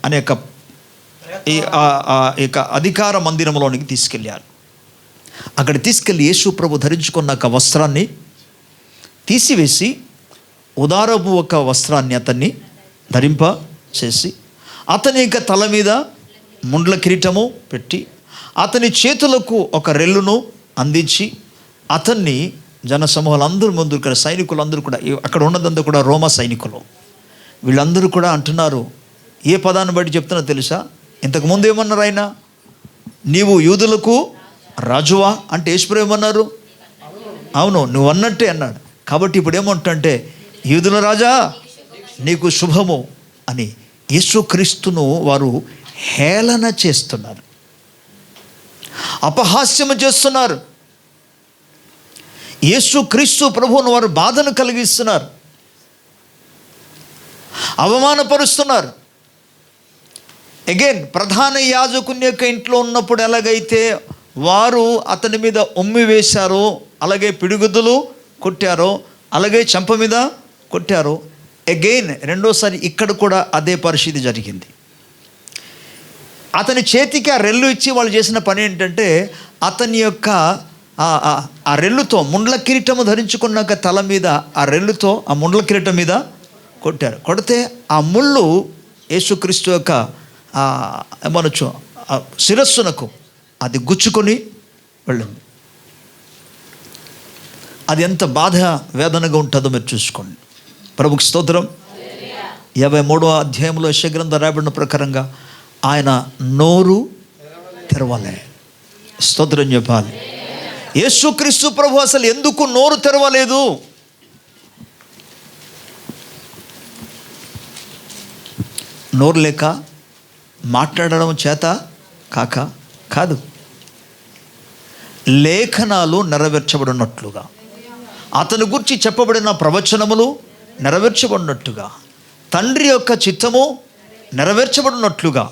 అనే అధికార మందిరంలోనికి తీసుకెళ్ళారు. అక్కడ తీసుకెళ్ళి యేసు ప్రభు ధరించుకున్న ఒక వస్త్రాన్ని తీసివేసి ఉదారపు ఒక వస్త్రాన్ని అతన్ని ధరింప చేసి అతని యొక్క తల మీద ముండ్ల కిరీటము పెట్టి అతని చేతులకు ఒక రెల్లును అందించి అతన్ని జనసమూహాలందరూ ముందు, ఇక్కడ సైనికులందరూ కూడా, అక్కడ ఉన్నదంతా కూడా రోమా సైనికులు, వీళ్ళందరూ కూడా అంటున్నారు, ఏ పదాన్ని బట్టి చెప్తున్నా తెలుసా? ఇంతకుముందు ఏమన్నారు ఆయన? నీవు యూదులకు రాజువా అంటే యేసుప్రభు ఏమన్నారు? అవును, నువ్వు అన్నట్టే అన్నాడు. కాబట్టి ఇప్పుడు ఏమంటే యూదుల రాజా నీకు శుభము అని యేసుక్రీస్తును వారు హేళన చేస్తున్నారు, అపహాస్యము చేస్తున్నారు. యేసుక్రీస్తు ప్రభువును వారు బాధను కలిగిస్తున్నారు, అవమానపరుస్తున్నారు. అగైన్ ప్రధాన యాజకుని యొక్క ఇంట్లో ఉన్నప్పుడు ఎలాగైతే వారు అతని మీద ఉమ్మి వేశారో, అలాగే పిడిగుద్దులు కొట్టారో, అలాగే చెంప మీద కొట్టారో, అగైన్ రెండోసారి ఇక్కడ కూడా అదే పరిస్థితి జరిగింది. అతని చేతికి ఆ రెల్లు ఇచ్చి వాళ్ళు చేసిన పని ఏంటంటే అతని యొక్క ఆ రెల్లుతో ముండ్ల కిరీటము ధరించుకున్నాక తల మీద ఆ రెల్లుతో ఆ ముండ్ల కిరీటం మీద కొట్టారు. కొడితే ఆ ముళ్ళు యేసుక్రీస్తు యొక్క ఏమనొచ్చు శిరస్సునకు అది గుచ్చుకొని వెళ్ళింది. అది ఎంత బాధ వేదనగా ఉంటుందో మీరు చూసుకోండి. ప్రభుకి స్తోత్రం. 53వ అధ్యాయంలో యెషయా గ్రంథం రాయబడిన ప్రకారంగా ఆయన నోరు తెరవలే. స్తోత్రం చెప్పాలి. యేసుక్రీస్తు ప్రభు అసలు ఎందుకు నోరు తెరవలేదు? నోరు లేక, మాట్లాడడం చేత కాదు, లేఖనాలు నెరవేర్చబడినట్లుగా, అతని గురించి చెప్పబడిన ప్రవచనములు నెరవేర్చబడినట్టుగా, తండ్రి యొక్క చిత్తము నెరవేర్చబడినట్లుగా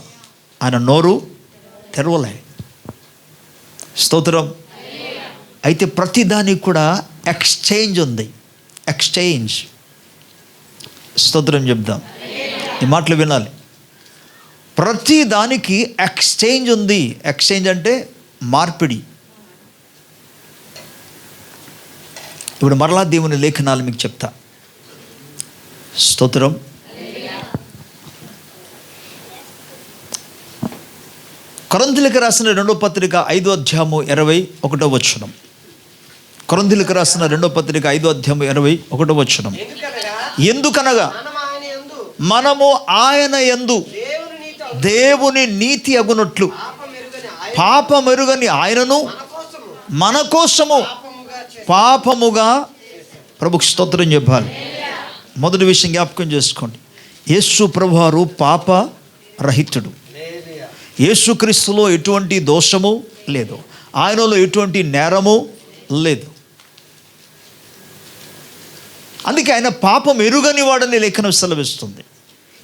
ఆయన నోరు తెరవలే. స్తోత్రం. అయితే ప్రతిదానికి కూడా ఎక్స్చేంజ్ ఉంది. ఎక్స్చేంజ్. స్తోత్రం చెప్దాం. ఈ మాటలు వినాలి. ప్రతి దానికి ఎక్స్చేంజ్ ఉంది. ఎక్స్చేంజ్ అంటే మార్పిడి. ఇప్పుడు మరలా దేవుని లేఖనాలు మీకు చెప్తా. స్తోత్రం. కొరింథీయులకు రాసిన 2వ పత్రిక 5వ అధ్యాయము 21వ వచనం. కొరింథీయులకు రాసిన 2వ పత్రిక 5వ అధ్యాయము 21వ వచనం. ఎందుకనగా మనము ఆయన యందు దేవుని నీతి అగునట్లు పాపమెరుగని ఆయనను మన కోసము పాపముగా, ప్రభుకు స్తోత్రం చెప్పాలి. మొదటి విషయం జ్ఞాపకం చేసుకోండి. యేసు ప్రభువారు పాప రహితుడు. యేసుక్రీస్తులో ఎటువంటి దోషము లేదు, ఆయనలో ఎటువంటి నేరము లేదు. అందుకే ఆయన పాపం ఎరుగని వాడని లేఖనం సెలవిస్తుంది.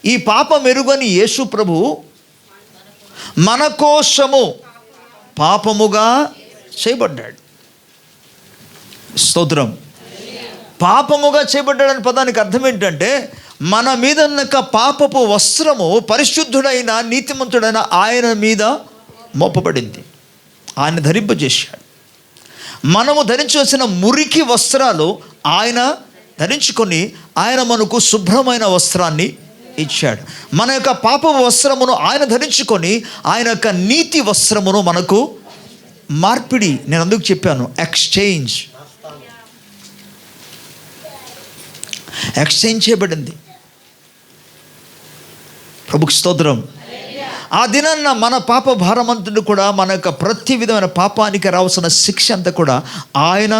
ఈ పాపం ఎరుగని యేసు ప్రభు మన కోసము పాపముగా చేయబడ్డాడు. స్తోత్రం. పాపముగా చేయబడ్డాడని పదానికి అర్థం ఏంటంటే మన మీద ఉన్న పాపపు వస్త్రము పరిశుద్ధుడైన నీతిమంతుడైన ఆయన మీద మోపబడింది, ఆయన ధరింపజేశాడు. మనము ధరించవలసిన మురికి వస్త్రాలు ఆయన ధరించుకొని ఆయన మనకు శుభ్రమైన వస్త్రాన్ని ఇచ్చాడు. మన యొక్క పాప వస్త్రమును ఆయన ధరించుకొని ఆయన యొక్క నీతి వస్త్రమును మనకు మార్పిడి. నేను అందుకు చెప్పాను ఎక్స్చేంజ్. ఎక్స్చేంజ్ చేయబడింది. ప్రభుకి స్తోత్రం. ఆ దినాన్న మన పాప భారమంతుడు కూడా మన యొక్క ప్రతి విధమైన పాపానికి రావాల్సిన శిక్ష అంతా కూడా ఆయన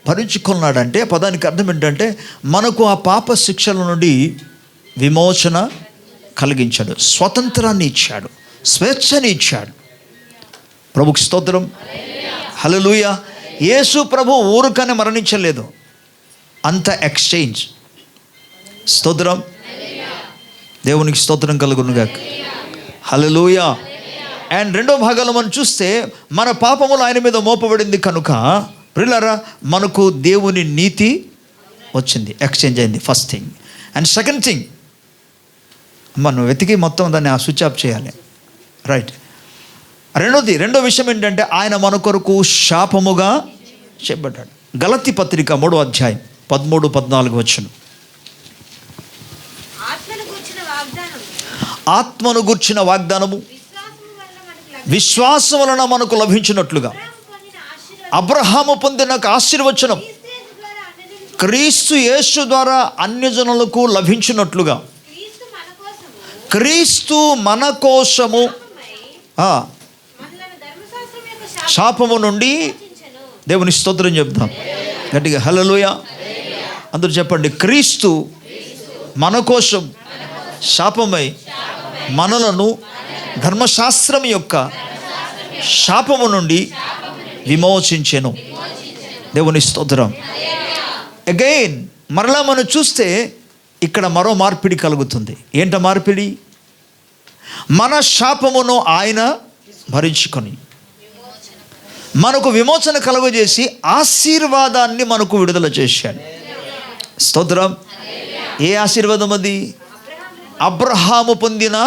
భరించుకున్నాడంటే పదానికి అర్థం ఏంటంటే మనకు ఆ పాప శిక్షల నుండి విమోచన కలిగించాడు, స్వతంత్రాన్ని ఇచ్చాడు, స్వేచ్ఛని ఇచ్చాడు. ప్రభుకి స్తోత్రం. హల్లెలూయా. యేసు ప్రభు ఊరుకనే మరణించలేదు, అంత ఎక్స్చేంజ్. స్తోత్రం. దేవునికి స్తోత్రం కలుగునుగాక. హల్లెలూయా. అండ్ రెండో భాగంలో మనం చూస్తే మన పాపములు ఆయన మీద మోపబడింది కనుక ప్రియులారా మనకు దేవుని నీతి వచ్చింది, ఎక్స్చేంజ్ అయింది. First thing. And second thing, మనం వెతికి మొత్తం దాన్ని స్విచ్ ఆఫ్ చేయాలి. రైట్. రెండో విషయం ఏంటంటే ఆయన మన కొరకు శాపముగా చేయబడ్డాడు. గలతీ పత్రిక 3వ అధ్యాయం 13-14 వచనం. ఆత్మను గూర్చిన వాగ్దానము విశ్వాసం వలన మనకు లభించినట్లుగా అబ్రహాము పొందిన ఆశీర్వచనం క్రీస్తు యేసు ద్వారా అన్యజనులకు లభించినట్లుగా క్రీస్తు మన కోసము శాపము నుండి, దేవుని స్తోత్రం చెప్తాం గట్టిగా హల్లెలూయా. అందరూ చెప్పండి, క్రీస్తు మన కోసం శాపమై మనలను ధర్మశాస్త్రం యొక్క శాపము నుండి విమోచించెను. దేవుని స్తోత్రం. అగైన్ మరలా మనం చూస్తే ఇక్కడ మరో మార్పిడి కలుగుతుంది. ఏంట మార్పిడి? మన శాపమును ఆయన భరించుకొని మనకు విమోచన కలుగజేసి ఆశీర్వాదాన్ని మనకు విడుదల చేశాడు. స్తోత్రం. ఏ ఆశీర్వాదం అది? అబ్రహాము పొందిన.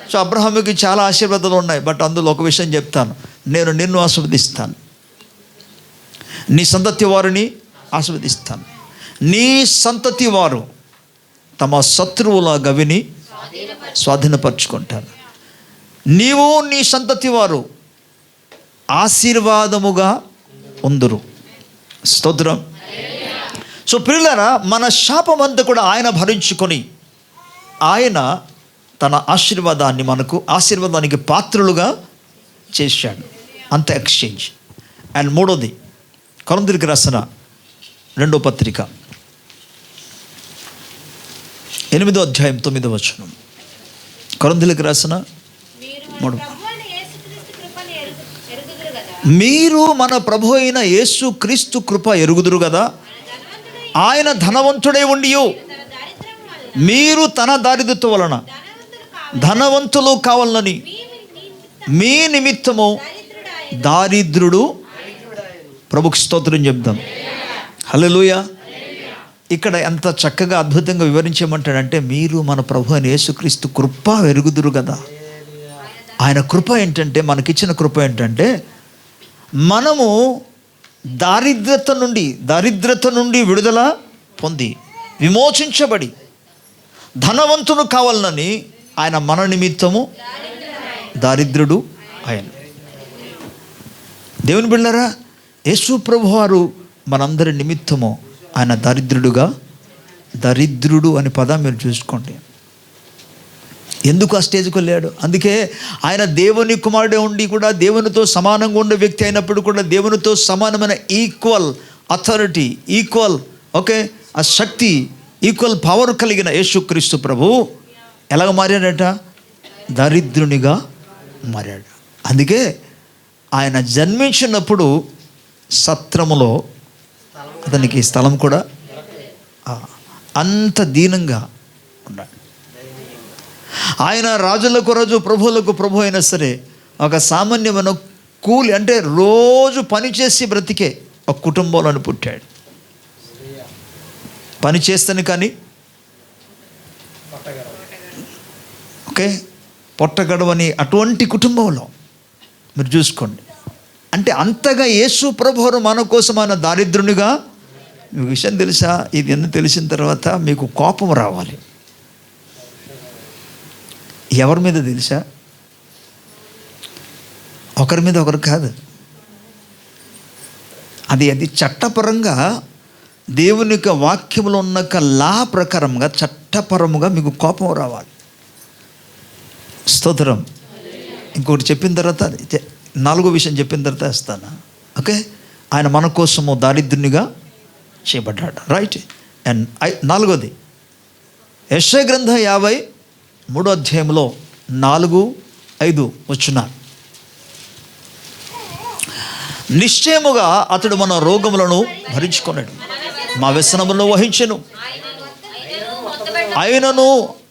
సో అబ్రహాముకి చాలా ఆశీర్వాదాలు ఉన్నాయి, బట్ అందులో ఒక విషయం చెప్తాను. నేను నిన్ను ఆశీర్వదిస్తాను, నీ సంతతి వారిని ఆశీర్వదిస్తాను, నీ సంతతి వారు తమ శత్రువుల గవిని స్వాధీనపరచుకుంటారు, నీవు నీ సంతతి వారు ఆశీర్వాదముగా ఉందురు. స్తోత్రం. సో ప్రియులారా, మన శాపమంతా కూడా ఆయన భరించుకొని ఆయన తన ఆశీర్వాదాన్ని మనకు ఆశీర్వాదానికి పాత్రులుగా చేశాడు. అంత ఎక్స్చేంజ్. అండ్ మూడోది, కొరింథీయులకు రాసిన 2వ పత్రిక 8వ అధ్యాయం 9వ వచనం. కొరింథీయులకు రాసిన మీరు మన ప్రభు అయిన యేసు క్రీస్తు కృప ఎరుగుదురు కదా. ఆయన ధనవంతుడే ఉండియు మీరు తన దారిద్ర్యం వలన ధనవంతులు కావాలని మీ నిమిత్తము దారిద్రుడు. ప్రభుకి స్తోత్రం చెప్దాం. హల్లెలూయా. ఇక్కడ ఎంత చక్కగా అద్భుతంగా వివరించమంటాడంటే, మీరు మన ప్రభు అయిన యేసుక్రీస్తు కృప ఎరుగుదురు కదా. ఆయన కృప ఏంటంటే, మనకిచ్చిన కృప ఏంటంటే, మనము దారిద్రత నుండి విడుదల పొంది విమోచించబడి ధనవంతుడు కావాలని ఆయన మన నిమిత్తము దారిద్రుడు ఆయన. దేవుని బిడ్డలారా, యేసు ప్రభువారు మనందరి నిమిత్తము ఆయన దరిద్రుడు అనే పదం మీరు చూసుకోండి. ఎందుకు ఆ స్టేజ్కి వెళ్ళాడు? అందుకే ఆయన దేవుని కుమారుడే ఉండి కూడా దేవునితో సమానంగా ఉండే వ్యక్తి అయినప్పుడు కూడా దేవునితో సమానమైన ఈక్వల్ అథారిటీ, ఈక్వల్ ఆ శక్తి, ఈక్వల్ పవర్ కలిగిన యేసుక్రీస్తు ప్రభు ఎలాగ మారాడట? దరిద్రునిగా మారాడు. అందుకే ఆయన జన్మించినప్పుడు సత్రములో అతనికి స్థలం కూడా అంత దీనంగా ఉన్నాడు. ఆయన రాజులకు రాజు, ప్రభువులకు ప్రభు అయినా సరే ఒక సామాన్యమైన కూలి, అంటే రోజు పనిచేసి బ్రతికే ఒక కుటుంబంలో పుట్టాడు. పని చేస్తాను కానీ పొట్టగడవని అటువంటి కుటుంబంలో మీరు చూసుకోండి. అంటే అంతగా యేసు ప్రభువు మన కోసం ఆయన దారిద్రునిగా. మీకు విషయం తెలుసా? ఇది ఎందుకు తెలిసిన తర్వాత మీకు కోపం రావాలి. ఎవరి మీద తెలుసా? ఒకరి మీద ఒకరు కాదు. అది చట్టపరంగా దేవుని యొక్క వాక్యంలో ఉన్న లా ప్రకారంగా చట్టపరముగా మీకు కోపం రావాలి. స్తోత్రం. ఇంకొకటి చెప్పిన తర్వాత, 4వ విషయం చెప్పిన తర్వాత వేస్తాను. ఆయన మన కోసము దారిద్రునిగా చేయబడ్డాడు. రైట్. అండ్ 4వది, యెషయా గ్రంథం 53వ అధ్యాయంలో 4-5 వచనాలు. నిశ్చయముగా అతడు మన రోగములను భరించుకున్నాడు, మా వ్యసనములను వహించెను.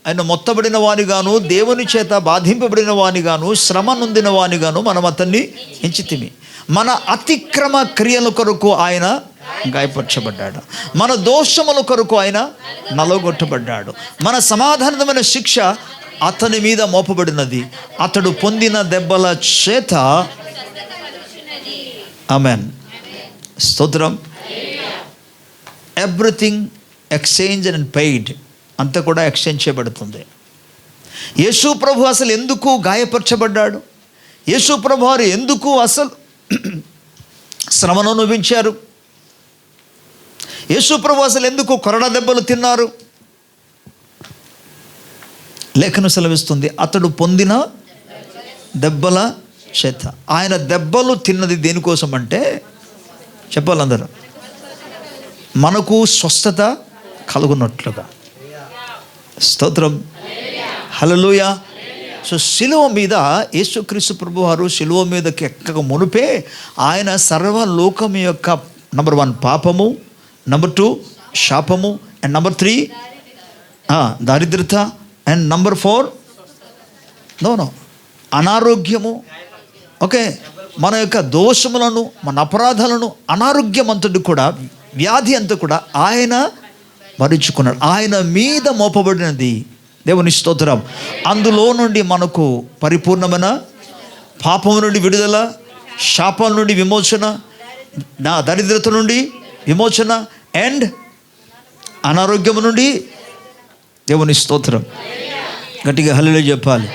ఆయన మొత్తబడిన వానిగాను, దేవుని చేత బాధింపబడిన వానిగాను, శ్రమ నొందిన వానిగాను మనం అతన్ని ఎంచితిమి. మన అతిక్రమ క్రియల కొరకు ఆయన గాయపరచబడ్డాడు, మన దోషముల కొరకు ఆయన నలగొట్టబడ్డాడు. మన సమాధానమైన శిక్ష అతని మీద మోపబడినది, అతడు పొందిన దెబ్బల చేత. ఆమేన్. స్తోత్రం. ఎవ్రీథింగ్ ఎక్స్చేంజ్ అండ్ పెయిడ్, అంతా కూడా ఎక్స్చేంజ్ చేయబడుతుంది. యేసు ప్రభు అసలు ఎందుకు గాయపరచబడ్డాడు? యేసు ప్రభు వారు ఎందుకు అసలు శ్రమను అనుభవించారు? యేసు ప్రభు అసలు ఎందుకు కొరడా దెబ్బలు తిన్నారు? లేఖనం సెలవిస్తుంది, అతడు పొందిన దెబ్బల చేత. ఆయన దెబ్బలు తిన్నది దేనికోసం అంటే, చెప్పాలి అందరూ, మనకు స్వస్థత కలుగునట్లుగా. స్తోత్రం, హల్లెలూయా. సో శిలువ మీద యేసుక్రీస్తు ప్రభువారు శిలువ మీదకి ఎక్కక మునిపే ఆయన సర్వలోకం యొక్క నంబర్ 1 పాపము, నంబర్ 2 శాపము, అండ్ నంబర్ 3 దారిద్రత, అండ్ నంబర్ 4 నో అనారోగ్యము. ఓకే, మన యొక్క దోషములను, మన అపరాధాలను, అనారోగ్యం అంతటి కూడా, వ్యాధి అంతా కూడా ఆయన భరించుకున్నాడు. ఆయన మీద మోపబడినది. దేవుని స్తోత్రం. అందులో నుండి మనకు పరిపూర్ణమైన పాపము నుండి విడుదల, శాపం నుండి విమోచన, దరిద్రత నుండి విమోచన, అండ్ అనారోగ్యము నుండి. దేవుని స్తోత్రం. గట్టిగా హల్లెలూయా చెప్పాలి.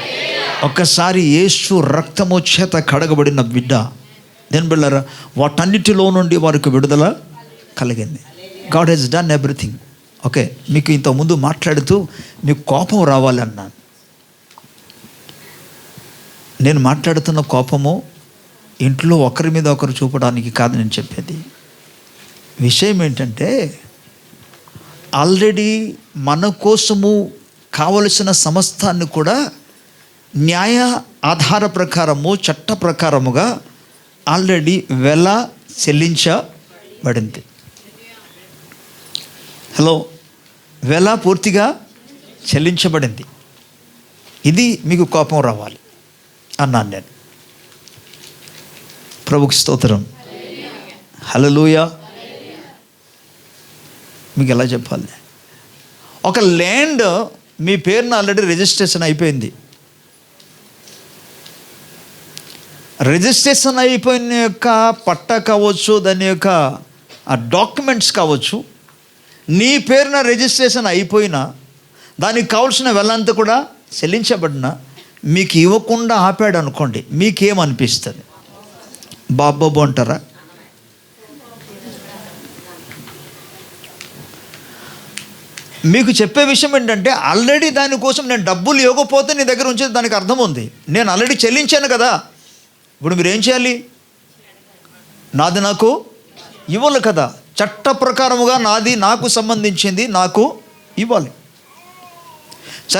ఒక్కసారి యేసు రక్తము చేత కడగబడిన బిడ్డ, దేని బిడ్డలారా, వాటన్నిటిలో నుండి వారికి విడుదల కలిగింది. God he's done everything. Okay, మీకు ఇంతకుముందు మాట్లాడుతూ మీకు కోపం రావాలన్నాను. నేను మాట్లాడుతున్న కోపము ఇంట్లో ఒకరి మీద ఒకరు చూపడానికి కాదు నేను చెప్పేది. విషయం ఏంటంటే, ఆల్రెడీ మన కోసము కావలసిన సమస్తాన్ని కూడా న్యాయ ఆధార ప్రకారము, చట్ట ప్రకారముగా ఆల్రెడీ వెల చెల్లించబడింది. హలో, వెల పూర్తిగా చెల్లించబడింది. ఇది మీకు కోపం రావాలి అన్నాను నేను. ప్రభుకి స్తోత్రం, హల్లెలూయా. మీకు ఎలా చెప్పాలి? ఒక ల్యాండ్ మీ పేరున ఆల్రెడీ రిజిస్ట్రేషన్ అయిపోయింది. రిజిస్ట్రేషన్ అయిపోయిన యొక్క పట్టా కావచ్చు, దాని యొక్క డాక్యుమెంట్స్ కావచ్చు, నీ పేరున రిజిస్ట్రేషన్ అయిపోయినా దానికి కావాల్సిన వెళ్ళంతా కూడా చెల్లించబడినా మీకు ఇవ్వకుండా ఆపాడు అనుకోండి, మీకేమనిపిస్తుంది? బాబాబు అంటారా? మీకు చెప్పే విషయం ఏంటంటే, ఆల్రెడీ దానికోసం నేను డబ్బులు ఇవ్వకపోతే నీ దగ్గర ఉంచేది దానికి అర్థం ఉంది. నేను ఆల్రెడీ చెల్లించాను కదా. ఇప్పుడు మీరు ఏం చేయాలి? నాది నాకు ఇవ్వాలి కదా. చట్ట ప్రకారముగా నాది, నాకు సంబంధించింది నాకు ఇవ్వాలి.